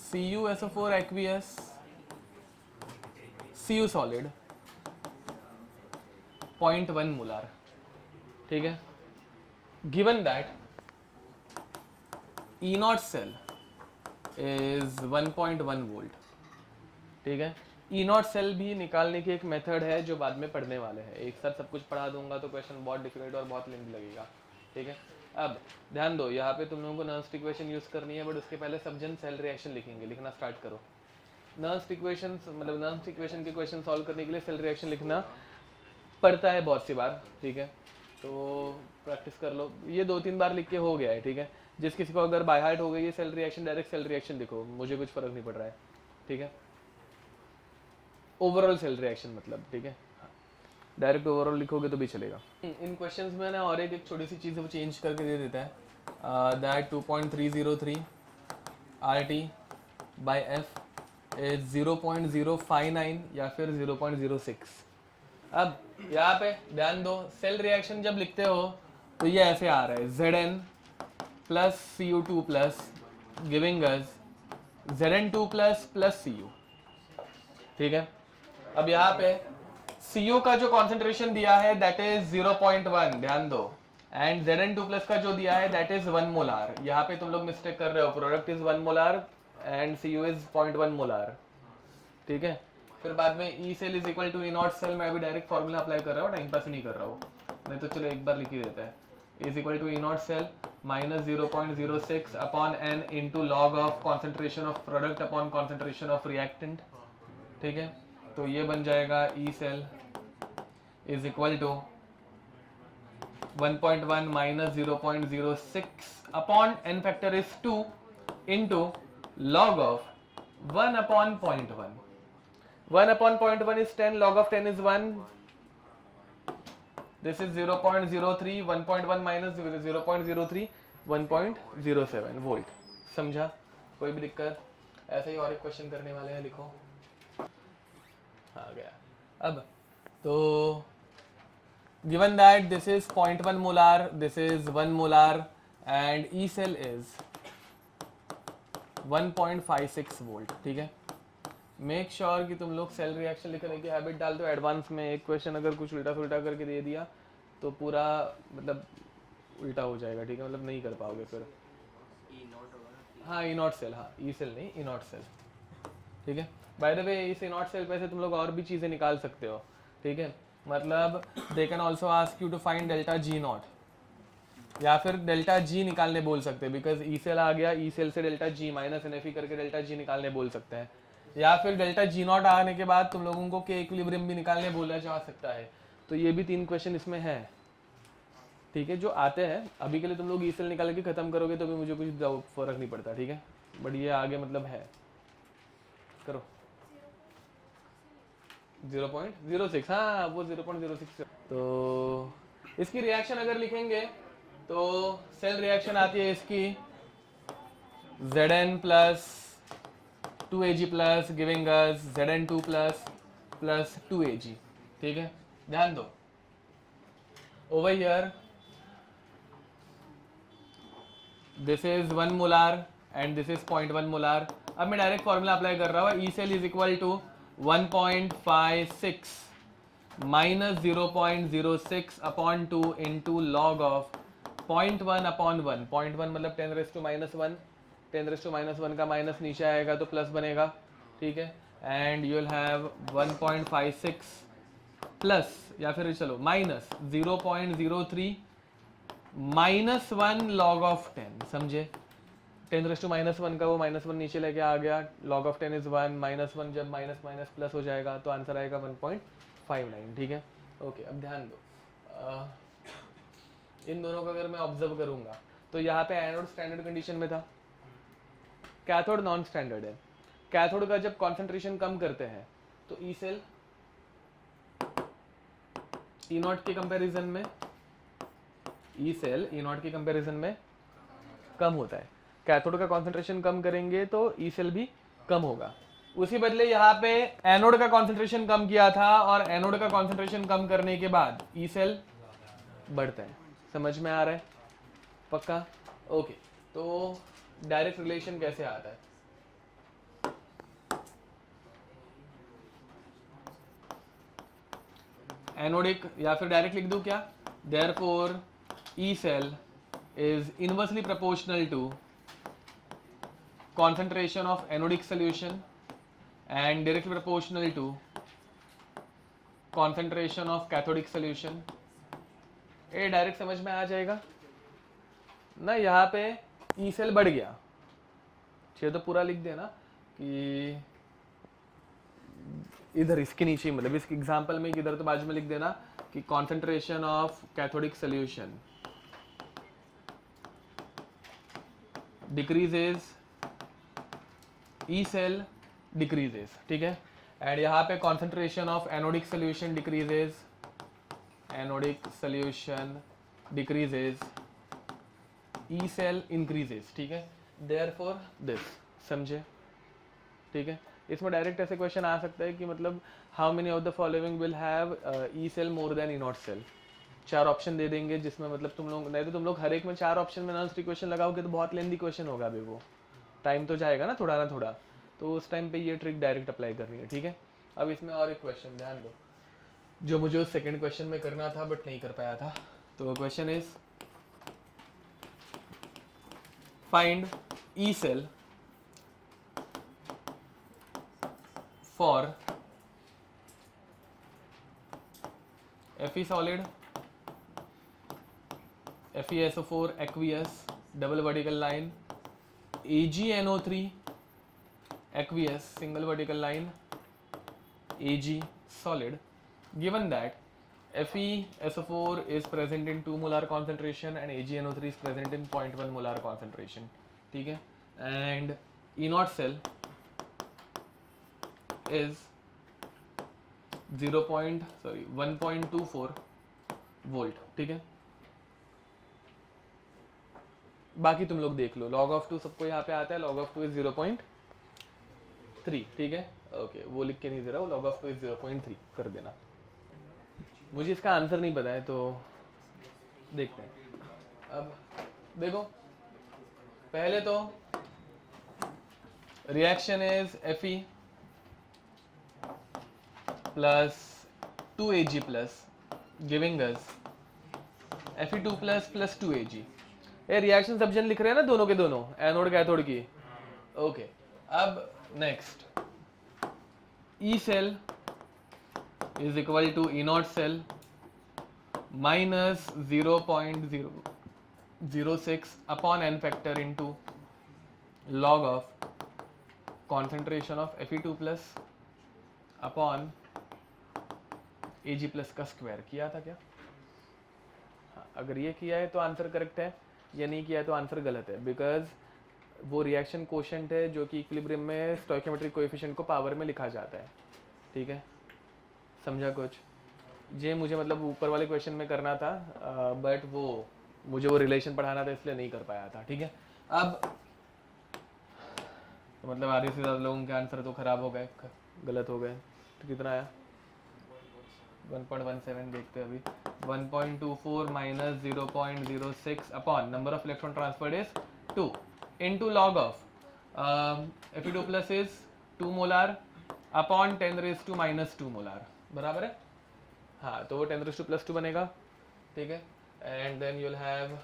[SPEAKER 1] CuSO4 aqueous Cu solid 0.1 molar। ठीक है, given that E0 cell is 1.1 volt. ठीक है, E0 सेल भी निकालने की एक मेथड है जो बाद में पढ़ने वाले हैं, एक साथ सब कुछ पढ़ा दूंगा तो क्वेश्चन बहुत डिफिकल्ट और बहुत लेंथी लगेगा। ठीक है, अब ध्यान दो, यहाँ पे तुम लोगों को नर्स्ट इक्वेशन यूज करनी है, बट उसके पहले सबजन सेल रिएक्शन लिखेंगे, लिखना स्टार्ट करो। नर्स्ट इक्वेशन मतलब नर्स्ट इक्वेशन के क्वेश्चन सॉल्व करने के लिए सेल रिएक्शन लिखना पड़ता है बहुत सी बार। ठीक है, तो प्रैक्टिस कर लो, ये 2-3 बार लिख के हो गया है। ठीक है, जिस किसी को अगर बाय हार्ट हो गई है cell reaction, direct cell reaction लिखो, मुझे कुछ फर्क नहीं पड़ रहा है। ठीक है, ओवरऑल सेल रिएक्शन मतलब। ठीक है, डायरेक्ट ओवरऑल लिखोगे तो भी चलेगा। इन क्वेश्चंस में ना और एक छोटी सी चीज़ वो चेंज करके दे देता है, that 2.303 RT by F is 0.059 या फिर 0.06। अब यहाँ पे ध्यान दो, सेल रिएक्शन जब लिखते हो तो ये ऐसे आ रहा है, Zn plus Cu2 plus giving us Zn2 plus plus Cu। ठीक है, अब यहाँ पे Cu का जो कॉन्सेंट्रेशन दिया है दैट इज 0.1, ध्यान दो, एंड Zn2 प्लस का जो दिया है दैट इज 1 मोलार। यहाँ पे तुम लोग मिस्टेक कर रहे हो, product is 1 molar and Cu is 0.1 molar. ठीक है, फिर बाद में E cell is equal to E0 cell, मैं अभी डायरेक्ट फॉर्मूला अप्लाई कर रहा हूँ, टाइम पास नहीं कर रहा हूँ, नहीं तो चलो एक बार लिख ही देता है, is equal to E0 cell minus 0.06 upon n into log of concentration of product upon concentration of reactant. ठीक है, तो ये बन जाएगा E cell is equal to 1.1 minus 0.06 upon n factor is 2 into log of 1 upon 0.1। 1 upon 0.1 is 10, log of 10 is 1. This is 0.03, 1.1 minus 0.03, 1.07 volt. समझा, कोई भी दिक्कत? ऐसे ही और एक क्वेश्चन करने वाले हैं, लिखो। आ गया। अब तो given that this is 0.1 molar, this is 1 molar and E cell is 1.56 volt. ठीक है, मेक श्योर कि तुम लोग सेल रिएक्शन लिखने की हैबिट डाल दो एडवांस में। एक क्वेश्चन अगर कुछ उल्टा सुल्टा करके दे दिया तो पूरा मतलब उल्टा हो जाएगा, ठीक है, मतलब नहीं कर पाओगे फिर। हाँ ई नॉट सेल, हाँ ई सेल नहीं ई नॉट सेल, ठीक है। बाय द वे इस ई नॉट सेल पे से तुम लोग और भी चीज़ें निकाल सकते हो, ठीक है। मतलब they can also ask you to find delta G naught, या फिर डेल्टा जी निकालने बोल सकते हैं, बिकॉज ई सेल आ गया, ई सेल से डेल्टा जी माइनस एन करके डेल्टा जी निकालने बोल सकते हैं। या फिर डेल्टा जी नॉट आने के बाद तुम लोगों को के इक्विलिब्रियम भी निकालने बोला जा सकता है। तो ये भी 3 क्वेश्चन इसमें है, ठीक है, जो आते हैं। अभी के लिए तुम लोग ई सेल निकाल के खत्म करोगे तो भी मुझे कुछ फर्क नहीं पड़ता, ठीक है, बट ये आगे मतलब है। करो 0.06, हाँ वो 0.06। तो इसकी रिएक्शन अगर लिखेंगे तो सेल रिएक्शन आती है इसकी Zn plus 2Ag plus giving us Zn2 plus 2Ag, ठीक है। ध्यान दो over here this is 1 molar and this is 0.1 molar. अब मैं डायरेक्ट फॉर्मूला अप्लाई कर रहा हूँ, E cell is equal to 1.56 minus 0.06 upon 2 into log of 0.1 upon 1। 0.1 मतलब 10⁻⁻1, 10⁻⁻1 का माइनस नीचे आएगा तो प्लस बनेगा, ठीक है। And you will have 1.56 plus या फिर चलो माइनस 0.03 माइनस 1 लॉग ऑफ 10, समझे। 10⁻⁻1 का वो -1 नीचे लेके आ गया, log ऑफ 10 इज 1, -1 जब माइनस माइनस प्लस हो जाएगा तो आंसर आएगा 1.59, ठीक है। ओके अब ध्यान दो, इन दोनों का अगर मैं ऑब्जर्व करूंगा तो यहाँ पे एनोड स्टैंडर्ड कंडीशन में था, कैथोड नॉन स्टैंडर्ड है। कैथोड का जब कॉन्सेंट्रेशन कम करते हैं तो ई सेल ई नॉट के कंपैरिजन में, ई सेल ई नॉट के कंपैरिजन में कम होता है। कैथोड का कॉन्सेंट्रेशन कम करेंगे तो ई सेल भी कम होगा। उसी बदले यहाँ पे एनोड का कॉन्सेंट्रेशन कम किया था और एनोड का कॉन्सेंट्रेशन कम करने के बाद ई सेल बढ़ता है। समझ में आ रहा है? पक्का? ओके, तो डायरेक्ट रिलेशन कैसे आता है? एनोडिक या फिर डायरेक्ट लिख दूं क्या? Therefore E cell is inversely proportional to concentration of anodic solution and directly proportional to concentration of cathodic solution। ये डायरेक्ट समझ में आ जाएगा ना। यहाँ पे ई सेल बढ़ गया, चाहिए तो पूरा लिख देना कि इधर इसके नीचे, मतलब इस एग्जांपल में इधर तो बाजू में लिख देना कि concentration of cathodic solution decreases, E cell decreases, ठीक है। एंड यहाँ पे concentration of anodic solution decreases, anodic solution decreases, E cell increases, ठीक है। therefore this, समझे? ठीक है। इसमें डायरेक्ट ऐसे क्वेश्चन आ सकता है कि मतलब how many of the following will have E cell more than E naught cell. 4 option दे देंगे जिसमें मतलब तुम लोग, नहीं तो तुम लोग हर एक में 4 ऑप्शन में नॉन क्वेश्चन लगाओगे तो बहुत लेंदी क्वेश्चन होगा, अभी वो टाइम तो जाएगा ना थोड़ा, तो उस टाइम पे ये ट्रिक डायरेक्ट अप्लाई करनी है, ठीक है। अब इसमें और एक क्वेश्चन ध्यान दो जो मुझे उस सेकेंड क्वेश्चन में करना था बट नहीं कर पाया था। तो question is find E cell for Fe solid, FeSO4 aqueous double vertical line, AgNO3 aqueous single vertical line, Ag solid, given that FeSO4 is present in 2 molar concentration and AgNO3 is present in 0.1 molar concentration, ठीक है। and E naught cell is 1.24 volt, ठीक है। बाकी तुम लोग देख लो, log of 2 सबको यहाँ पे आता है, log of 2 is 0.3, ठीक है। ओके वो लिख के नहीं दे रहा हूँ, log of 2 is 0.3 कर देना। मुझे इसका आंसर नहीं पता है तो देखते हैं। अब देखो पहले तो reaction is Fe plus 2Ag plus giving us Fe2 plus 2Ag। ये रिएक्शन सब जन लिख रहे हैं ना, दोनों के दोनों, एनोड कैथोड की। ओके, अब next, E cell is equal to E naught cell minus 0.006 upon n factor into log of concentration of Fe2 plus upon Ag plus का स्क्वायर। किया था क्या? हाँ, अगर ये किया है तो आंसर करेक्ट है, ये नहीं किया है तो आंसर गलत है, बिकॉज वो रिएक्शन कोशेंट है जो कि इक्विलिब्रियम में स्टोइकियोमेट्रिक कोएफिशिएंट को पावर में लिखा जाता है। ठीक है, समझा कुछ? ये मुझे मतलब ऊपर वाले क्वेश्चन में करना था, बट वो मुझे वो रिलेशन पढ़ाना था इसलिए नहीं कर पाया था। ठीक है, अब तो मतलब आधे से ज़्यादा लोगों के आंसर तो खराब हो गए, गलत हो गए। तो कितना आया? 1.17 देखते हैं अभी। 1.24 minus 0.06 upon number of electron transferred is 2 into log of Fe2 plus is 2 molar upon 10 - -2 molar, बराबर है? हाँ, तो वो 10 + 2 बनेगा। ठीक है, and then you'll have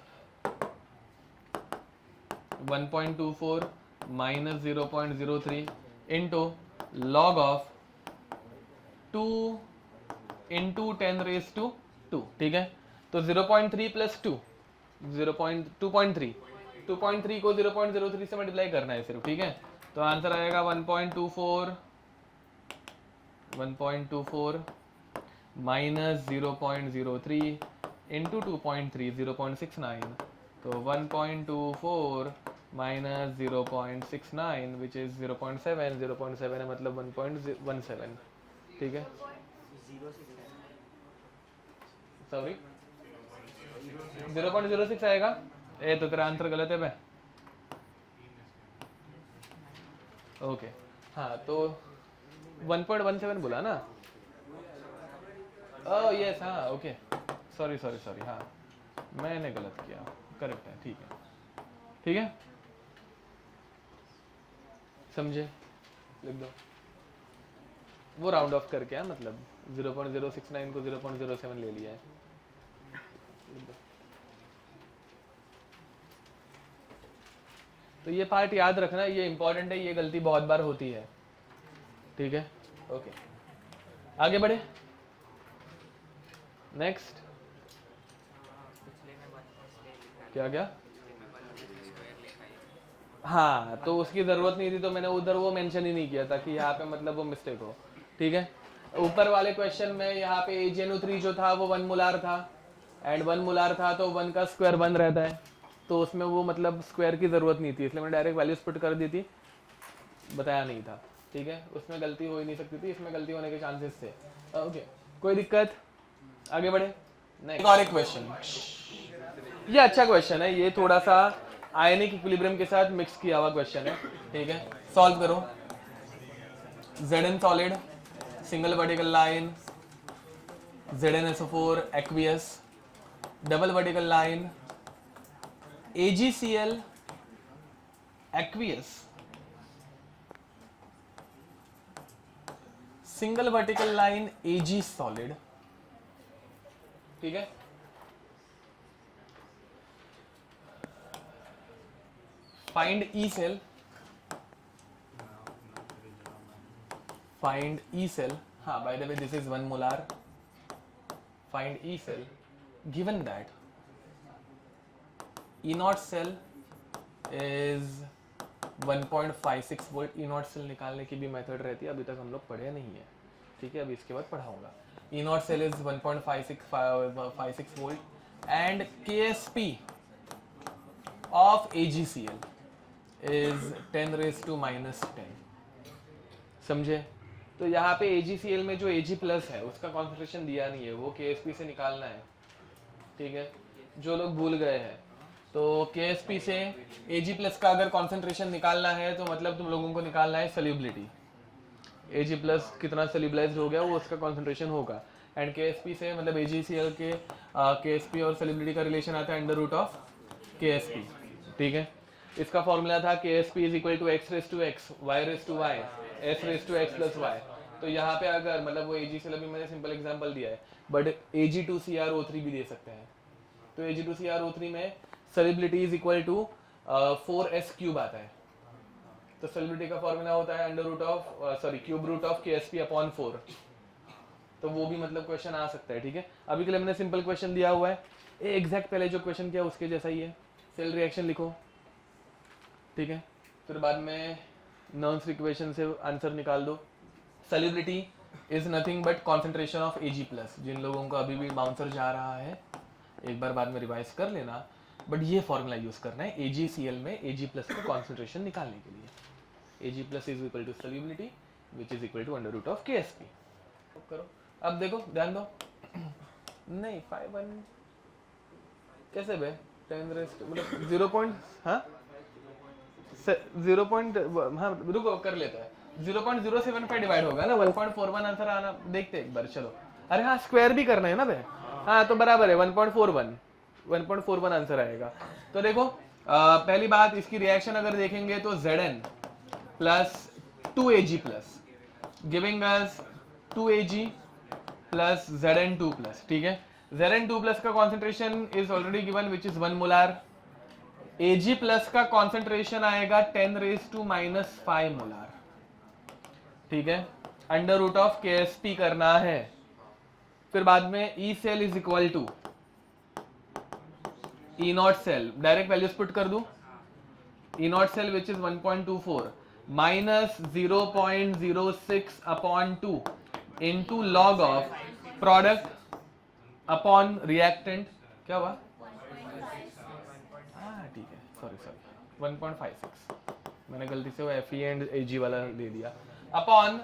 [SPEAKER 1] 1.24 minus 0.03 into log of 2 into 10⁻²। ठीक है, तो 0.3 + 2 2.3 को 0.03 से मल्टीप्लाई करना है सिर्फ। ठीक है, तो आंसर आएगा 1.24 माइनस 0.03 इंटू 2.3 0.69, तो 1.24 माइनस 0.69 विच इज 0.7 है, मतलब 1.17। ठीक है, सॉरी 0.06 आएगा। ए तो तेरा आंसर गलत है बे। ओके, हाँ तो 1.17 बोला ना? ओह यस, हाँ ओके, सॉरी, हाँ मैंने गलत किया, करेक्ट है। ठीक है, ठीक है, समझे? लिख दो, वो राउंड ऑफ करके है, मतलब 0.069 को 0.07 ले लिया है। तो ये पार्ट याद रखना, ये इंपॉर्टेंट है, ये गलती बहुत बार होती है। ठीक है, ओके, आगे बढ़े। नेक्स्ट, क्या? हाँ, तो उसकी जरूरत नहीं थी, तो मैंने उधर वो मेंशन ही नहीं किया था कि यहाँ पे मतलब वो मिस्टेक हो। ठीक है, ऊपर वाले क्वेश्चन में यहाँ पे AgNO3 जो था वो 1 मोलार था, एंड 1 मोलार था तो 1 का स्क्वायर 1 रहता है, तो उसमें वो मतलब स्क्वायर की ज़रूरत नहीं थी, इसलिए मैंने डायरेक्ट वैल्यूज पुट कर दी थी, बताया नहीं था। ठीक है, उसमें गलती हो ही नहीं सकती थी, इसमें गलती होने के चांसेस थे। ओके, कोई दिक्कत? आगे बढ़े। नेक्स्ट और एक क्वेश्चन, ये अच्छा क्वेश्चन है, ये थोड़ा सा आयनिक इक्विलिब्रियम के साथ मिक्स किया हुआ क्वेश्चन है। ठीक है, सॉल्व करो। Zn solid, single vertical line, ZnSO4 aqueous, double vertical line, AgCl aqueous, single vertical line Ag solid. ठीक है, find E cell, find E cell, हाँ by the way this is 1 molar, find E cell given that E naught cell is 1.56 volt। E naught cell निकालने की भी मेथड रहती है, अभी तक हम लोग पढ़े नहीं है। ठीक है, अभी इसके बाद पढ़ाऊंगा। E naught cell is 1.56 volt and KSP of AgCl is 10⁻⁻10। समझे? तो यहाँ पे AgCl में जो Ag प्लस है उसका कॉन्सेंट्रेशन दिया नहीं है, वो KSP से निकालना है। ठीक है, जो लोग भूल गए हैं, तो KSP से Ag प्लस का अगर कॉन्सेंट्रेशन निकालना है तो मतलब तुम लोगों को निकालना है सोल्यूबिलिटी। Ag प्लस कितना सोल्यूबलाइज्ड हो गया वो उसका कॉन्सेंट्रेशन होगा, एंड KSP से मतलब AgCl के KSP और सोल्यूबिलिटी का रिलेशन आता है अंडर रूट ऑफ KSP। ठीक है, इसका फॉर्मूला था KSP = X⁻⁴ Y⁻⁴ S⁻X + Y। तो यहाँ पे अगर मतलब वो AgCl अभी मैंने सिंपल एग्जांपल दिया है, बट Ag2CrO3 भी दे सकते हैं। तो Ag2CrO3 में solubility is equal to 4s³ आता है। तो सॉल्युबिलिटी का फॉर्मूला होता है क्यूब रूट ऑफ Ksp/4। तो वो भी मतलब क्वेश्चन आ सकता है, ठीक है। अभी के लिए मैंने सिंपल क्वेश्चन दिया हुआ है, एग्जैक्ट पहले जो क्वेश्चन किया उसके जैसा ही है, सेल रिएक्शन लिखो, ठीक है। फिर बाद में नॉन्स इक्वेशन से आंसर निकाल दो। Solubility is nothing but concentration of Ag+। जिन लोगों को अभी भी बाउंसर जा रहा है एक बार बाद में रिवाइज कर लेना, बट ये फॉर्मूला यूज करना है AgCl में Ag+ का कॉन्सेंट्रेशन निकालने के लिए। Ag+ is equal to solubility which is equal to under root of Ksp। करो अब, देखो ध्यान दो। नहीं 5 कैसे बे 10 रेस्ट मतलब 0. हाँ 0. हाँ रुको कर लेता है, 0.075 डिवाइड होगा ना, 1.41 आंसर आना देखते एक बार। चलो अरे हाँ स्क्वायर भी करना है ना बे, हाँ तो बराबर है 1.41 आंसर आएगा। तो देखो पहली बात इसकी रिएक्शन अगर देखेंगे तो Zn plus 2Ag+ giving us 2Ag plus Zn2+, ठीक है। Zn2+ का concentration is already given which is 1 molar. Ag+ का कॉन्सेंट्रेशन आएगा 10⁻⁻5 मोलार, ठीक है। अंडर रूट ऑफ Ksp करना है। फिर बाद में E cell is equal to E0 cell, direct values put कर दूं। E0 cell which is 1.24 minus 0.06/2 into log of product upon reactant, क्या हुआ? हाँ ठीक है, सॉरी 1.56, मैंने गलती से वो Fe एंड Ag वाला दे दिया, अपॉन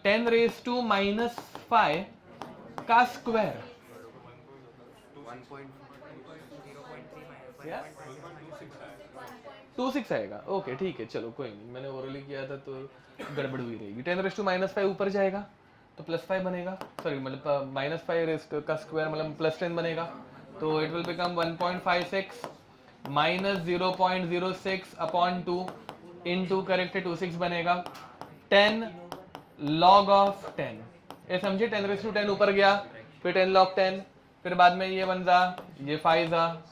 [SPEAKER 1] 10⁻⁻5 का स्क्वायर। 26 आएगा, ओके ठीक है, चलो कोई नहीं, मैंने ओरली किया था तो गड़बड़ हुई रहेगी। 10⁻⁻5 ऊपर जाएगा तो +5 बनेगा, सॉरी मतलब -5 का स्क्वायर मतलब +10 बनेगा, तो it will become 1.56 minus 0.06/2 into correct 26 बनेगा 10 log ऑफ 10। ये समझे, 10⁻10 ऊपर गया, फिर 10 log 10, फिर बाद में ये बन जा, ये 5 जा,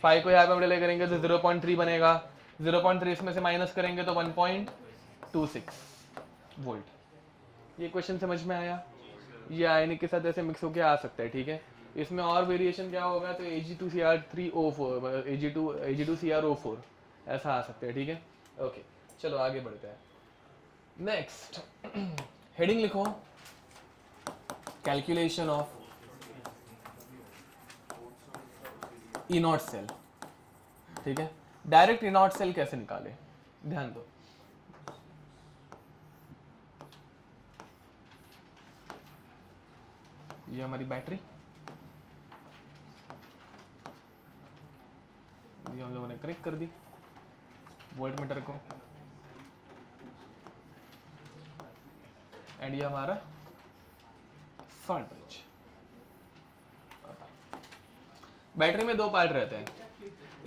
[SPEAKER 1] 5 को यहाँ पे मल्टीप्लाई करेंगे तो 0.3 बनेगा, 0.3 इसमें से माइनस करेंगे तो 1.26 वोल्ट। ये क्वेश्चन समझ में आया? ये आयनिक के साथ ऐसे मिक्स होके आ सकता है, ठीक है। इसमें और वेरिएशन क्या होगा तो Ag2Cr3O4 Ag2CrO4 ऐसा आ सकता है, ठीक है। ओके चलो आगे बढ़ते हैं। नेक्स्ट हेडिंग लिखो, कैलकुलेशन ऑफ E0 सेल, ठीक है। डायरेक्ट E0 सेल कैसे निकाले, ध्यान दो। ये हमारी बैटरी, ये हम लोगों ने कनेक्ट कर दी वोल्ट मीटर को, एंड ये हमारा सॉल्ट ब्रिज। बैटरी में 2 पार्ट रहते हैं,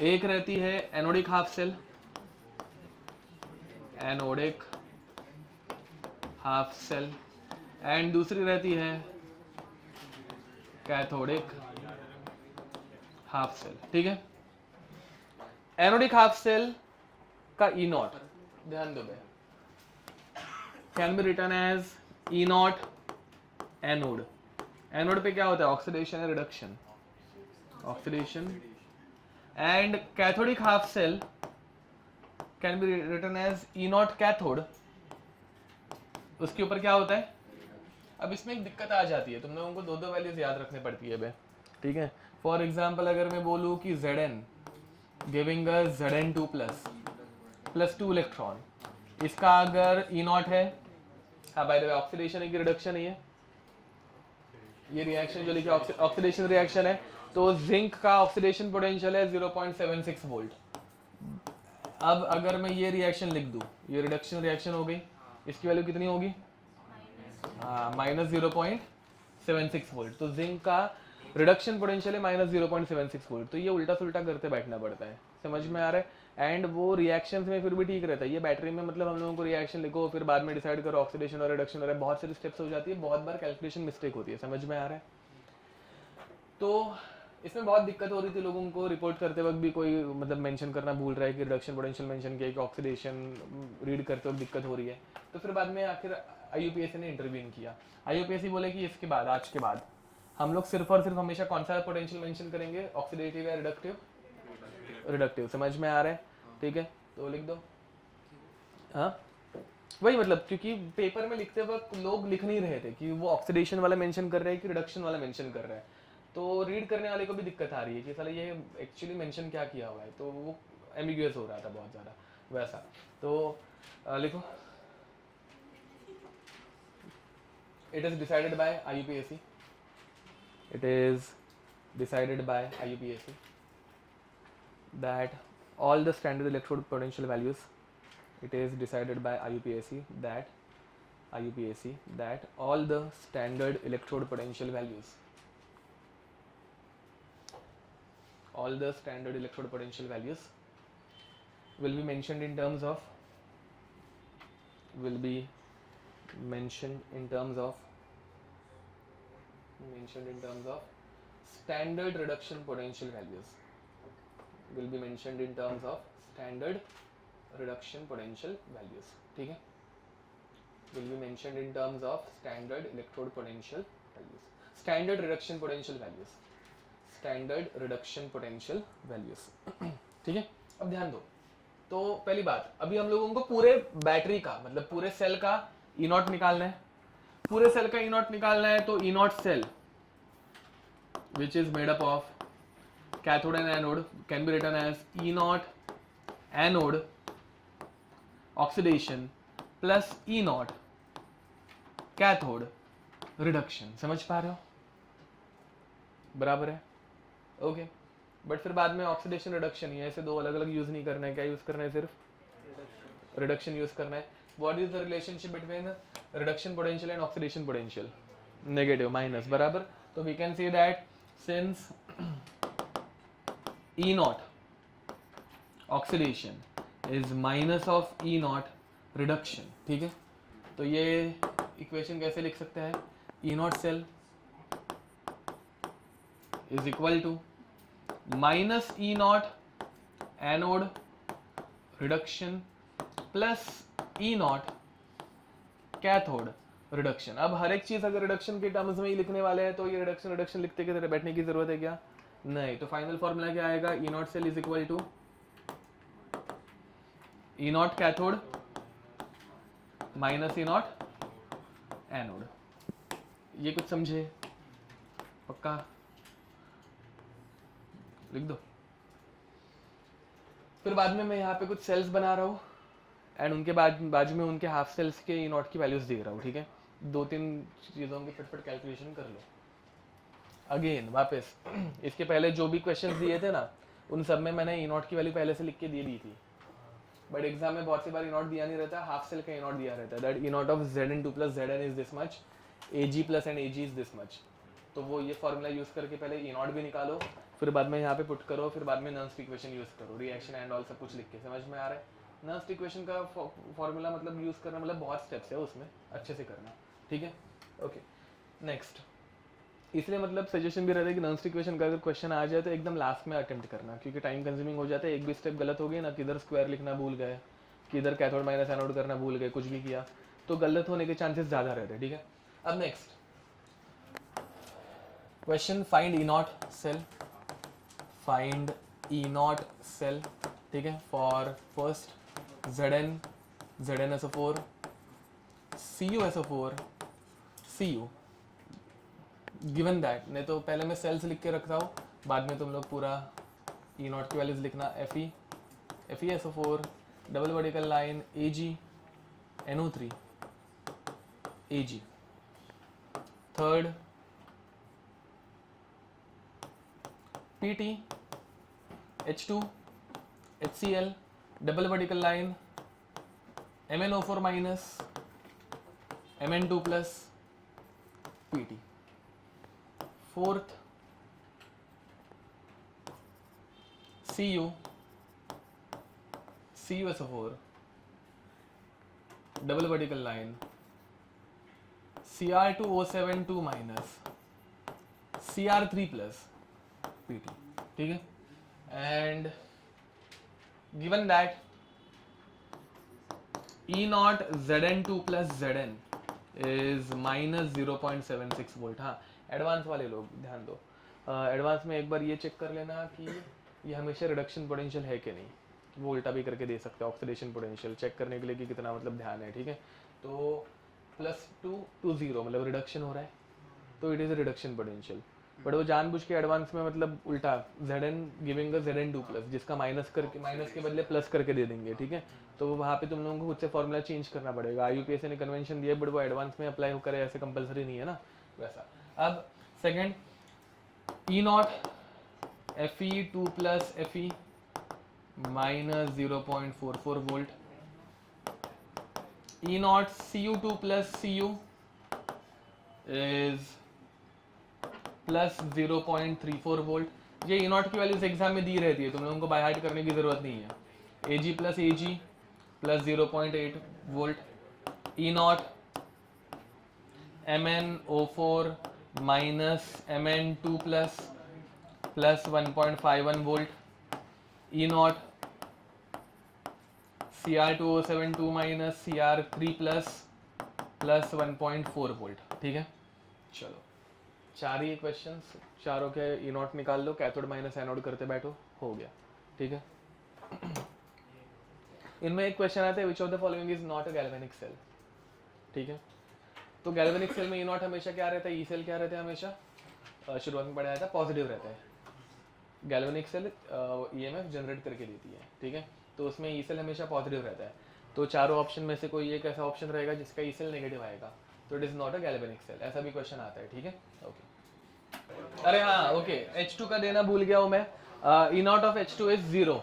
[SPEAKER 1] एक रहती है anodic half cell, anodic half cell, and दूसरी रहती है कैथोडिक हाफ सेल, ठीक है। एनोडिक हाफ सेल का E0 ध्यान दो, can be written as E0 anode. Anode पे क्या होता है, ऑक्सीडेशन या reduction, oxidation. And cathodic half cell can be written as E0 cathode. उसके ऊपर क्या होता है, अब इसमें एक दिक्कत आ जाती है, तुम लोगों को 2 वैल्यूज याद रखने पड़ती है बे, ठीक है। फॉर एग्जाम्पल अगर मैं बोलूँ कि Zn giving Zn2 plus 2 electron, इसका अगर E0 है, हाँ बाय द वे ऑक्सीडेशन है कि रिडक्शन है, ये रिएक्शन जो लिखा ऑक्सीडेशन रिएक्शन है, तो जिंक का ऑक्सीडेशन पोटेंशियल है 0.76 वोल्ट। अब अगर मैं ये रिएक्शन लिख दूं, ये रिडक्शन रिएक्शन हो गई, इसकी वैल्यू कितनी होगी, -0.76 वोल्ट। तो जिंक का रिडक्शन पोटेंशियल है -0.76 वोल्ट, तो ये उल्टा सुल्टा करते बैठना पड़ता है, समझ में आ रहा है। एंड वो रिएक्शंस में फिर भी ठीक रहता है, ये बैटरी में मतलब हम लोगों को रिएक्शन लिखो फिर बाद में डिसाइड करो ऑक्सीडेशन और रिडक्शन हो रहा है, बहुत सारी स्टेप्स हो जाती है, बहुत बार कैलकुलेशन मिस्टेक होती है, समझ में आ रहा है। तो इसमें बहुत दिक्कत हो रही थी लोगों को, रिपोर्ट करते वक्त भी कोई मतलब मेंशन करना भूल रहा है कि रिडक्शन पोटेंशियल मेंशन किया, कि ऑक्सीडेशन रीड करते वक्त दिक्कत हो रही है। तो फिर बाद में आखिर IUPAC ने इंटरवीन किया। IUPAC बोले कि इसके बाद, आज के बाद हम लोग सिर्फ और सिर्फ हमेशा कौन सा पोटेंशियल मेंशन करेंगे, ऑक्सीडेटिव या रिडक्टिव? रिडक्टिव, समझ में आ रहा है, ठीक है, तो लिख दो। हाँ वही मतलब, क्योंकि पेपर में लिखते वक्त लोग लिख नहीं रहे थे कि वो ऑक्सीडेशन वाला मेंशन कर रहे हैं कि रिडक्शन वाला मेंशन कर रहा है, तो रीड करने वाले को भी दिक्कत आ रही है कि साला ये एक्चुअली मेंशन क्या किया हुआ है, तो वो एम्बिगुअस हो रहा था बहुत ज़्यादा वैसा। तो लिखो, it is decided by IUPAC, it is decided by IUPAC that all the standard electrode potential values, it is decided by IUPAC that all the standard electrode potential values, all the standard electrode potential values will be mentioned in terms of, will be mentioned in terms of standard reduction potential values, will be mentioned in terms of standard reduction potential values, ठीक है, will be mentioned in terms of standard electrode potential values, standard reduction potential values, standard reduction potential values, ठीक है। अब ध्यान दो, तो पहली बात, अभी हम लोगों को पूरे बैटरी का मतलब पूरे सेल का E नॉट निकालना है, पूरे सेल का E नॉट निकालना है, तो E naught cell which is made up of cathode and anode can be written as E naught anode oxidation plus E naught cathode reduction, समझ पा रहे हो, बराबर है, ओके। बट फिर बाद में ऑक्सीडेशन रिडक्शन ही है, ऐसे दो अलग अलग यूज नहीं करना है, क्या यूज करना है, सिर्फ रिडक्शन यूज करना है। What is the relationship between reduction potential and oxidation potential? Negative, minus, बराबर। तो we can say that since E naught oxidation is minus of E naught reduction, ठीक है, तो ये इक्वेशन कैसे लिख सकते हैं, E naught cell is equal to minus E naught anode reduction plus E naught cathode reduction. अब हर एक चीज अगर रिडक्शन के टर्म्स में ही लिखने वाले हैं तो ये रिडक्शन लिखते के तरह बैठने की जरूरत है क्या? नहीं। तो फाइनल फॉर्मूला क्या आएगा, E naught cell is equal to E naught cathode minus E naught anode. ये कुछ समझे? पक्का लिख दो। फिर बाद में मैं यहाँ पे कुछ सेल्स बना रहा हूँ एंड उनके बाजू में उनके हाफ सेल्स के ई नॉट की वैल्यूज दे रहा हूँ, ठीक है। दो तीन चीज़ों की फटफट कैलकुलेशन कर लो। अगेन वापस इसके पहले जो भी क्वेश्चंस दिए थे ना उन सब में मैंने ई नॉट की वैल्यू पहले से लिख के दे दी थी, बट एग्जाम में बहुत सी बार ई नॉट दिया नहीं रहता, हाफ सेल का ई नॉट दिया रहता है, that E not of Zn2 plus Zn is this much, Ag plus and Ag is this much. तो वो ये फॉर्मूला यूज करके पहले ई नॉट भी निकालो, फिर बाद में यहाँ पे पुट करो, फिर बाद में नर्स्ट इक्वेशन यूज करो, रिएक्शन एंड ऑल सब कुछ लिख के। समझ में आ रहा है? नर्स्ट इक्वेशन का फॉर्मूला मतलब यूज करना मतलब बहुत स्टेप्स है उसमें, अच्छे से करना, ठीक है। ओके नेक्स्ट, इसलिए मतलब सजेशन भी रहता है कि नर्स्ट इक्वेशन का अगर क्वेश्चन आ जाए तो एकदम लास्ट में अटेम्प्ट करना, क्योंकि टाइम कंज्यूमिंग हो जाता है। एक भी स्टेप गलत हो गई ना, किधर स्क्वायर लिखना भूल गए, किधर कैथोड माइनस एनोड करना भूल गए, कुछ भी किया तो गलत होने के चांसेस ज़्यादा रहते हैं, ठीक है। अब next question, find E naught cell, find E naught cell, ठीक है, for first ZnSO4 CuSO4 Cu, given that. नहीं तो पहले मैं सेल्स लिख के रखता हूँ, बाद में तुम लोग पूरा ई नॉट की वैल्यूज लिखना। FeSO4 double vertical line AgNO3 Ag, third PT H2HCl double vertical line MnO4 minus Mn2 plus PT, fourth CuSO4 double vertical line Cr2O72 minus Cr3 plus Pt, ठीक है। And given that E0 Zn2 plus Zn is minus 0.76 volt. हाँ, एडवांस वाले लोग ध्यान दो, एडवांस में एक बार ये चेक कर लेना कि ये हमेशा रिडक्शन पोटेंशियल है कि नहीं। वो उल्टा भी करके दे सकते हैं, ऑक्सीडेशन पोटेंशियल चेक करने के लिए कि कितना मतलब ध्यान है, ठीक है। तो +2 to 0 मतलब रिडक्शन हो रहा है, तो it is reduction potential. But वो जानबूझ के एडवांस में मतलब उल्टा Zn गिविंग Zn2 प्लस, जिसका माइनस के बदले प्लस करके दे देंगे, ठीक है। तो वहाँ पे तुम लोगों को खुद से फॉर्मूला चेंज करना पड़ेगा। IUPAC ने कन्वेंशन दिया, बट वो एडवांस में अप्लाई करे ऐसे कंपलसरी नहीं है ना, वैसा। अब second, E0 Fe2 plus Fe minus 0.44 volt, E0 Cu2 plus Cu is plus 0.34 volt. ये E0 की वैल्यूज एग्जाम में दी रहती है, तुम लोगों को बाय हार्ट करने की जरूरत नहीं है। Ag plus Ag plus 0.8 volt, E0 MnO4 minus Mn2 plus 1.51 volt, E0 Cr2O72 minus Cr3 plus 1.4 volt, ठीक है। चलो, चार ही क्वेश्चंस, चारों के E0 निकाल लो, कैथोड माइनस एनोड करते बैठो, हो गया, ठीक है। इनमें एक क्वेश्चन आता है, which of the following is not a galvanic cell, ठीक है। तो गैल्वेनिक सेल में E0 हमेशा क्या रहता है, ई सेल क्या रहता है, हमेशा शुरुआत में पढ़ाया था पॉजिटिव रहता है। गैल्वेनिक सेल EMF जनरेट करके देती है, ठीक है। तो उसमें ई सेल हमेशा पॉजिटिव रहता है। तो चारों ऑप्शन में से कोई एक ऐसा ऑप्शन रहेगा जिसका ई सेल नेगेटिव आएगा, तो it is not a galvanic cell, ऐसा भी क्वेश्चन आता है, ठीक है। ओके, अरे हाँ, ओके, H2 का देना भूल गया हूँ मैं। E0 of H2 is 0।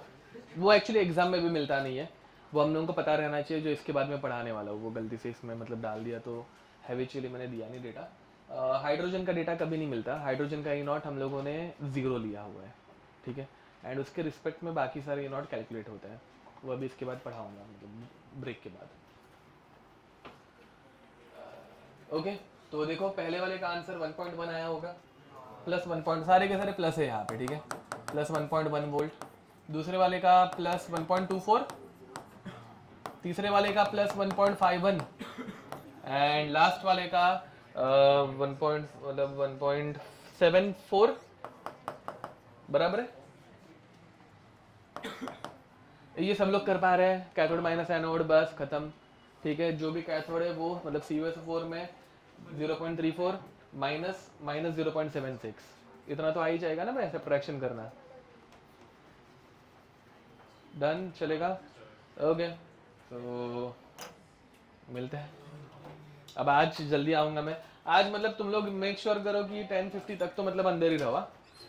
[SPEAKER 1] वो एक्चुअली एग्जाम में भी मिलता नहीं है, वो हम लोगों को पता रहना चाहिए जो इसके बाद में पढ़ाने वाला हूँ। वो गलती से इसमें मतलब डाल दिया, तो हैबिचुअली मैंने दिया नहीं डेटा। हाइड्रोजन का डेटा कभी नहीं मिलता, हाइड्रोजन का E0 हम लोगों ने 0 लिया हुआ है, ठीक है। एंड उसके रिस्पेक्ट में बाकी सारे E0 कैलकुलेट होता है, वो अभी इसके बाद पढ़ाऊंगा, मतलब ब्रेक के बाद। ओके, तो देखो पहले वाले का आंसर 1.1 आया होगा, प्लस 1. सारे के सारे प्लस है यहाँ पे, ठीक है, प्लस 1.1 वोल्ट। दूसरे वाले का प्लस 1.24, तीसरे वाले का प्लस 1.51 एंड लास्ट वाले का 1.74 बराबर है। ये सब लोग कर पा रहे हैं, कैथोड माइनस एनोड, बस खत्म, ठीक है। जो भी कैथोड है वो मतलब CuSO4 में 0.34 माइनस 0.76, इतना तो आ ही जाएगा ना, मैं सब्ट्रैक्शन करना। डन, चलेगा, ओके। तो मिलते हैं, अब आज जल्दी आऊंगा मैं। आज मतलब तुम लोग मेक श्योर करो कि 10:50 तक तो मतलब अंदर ही रहो।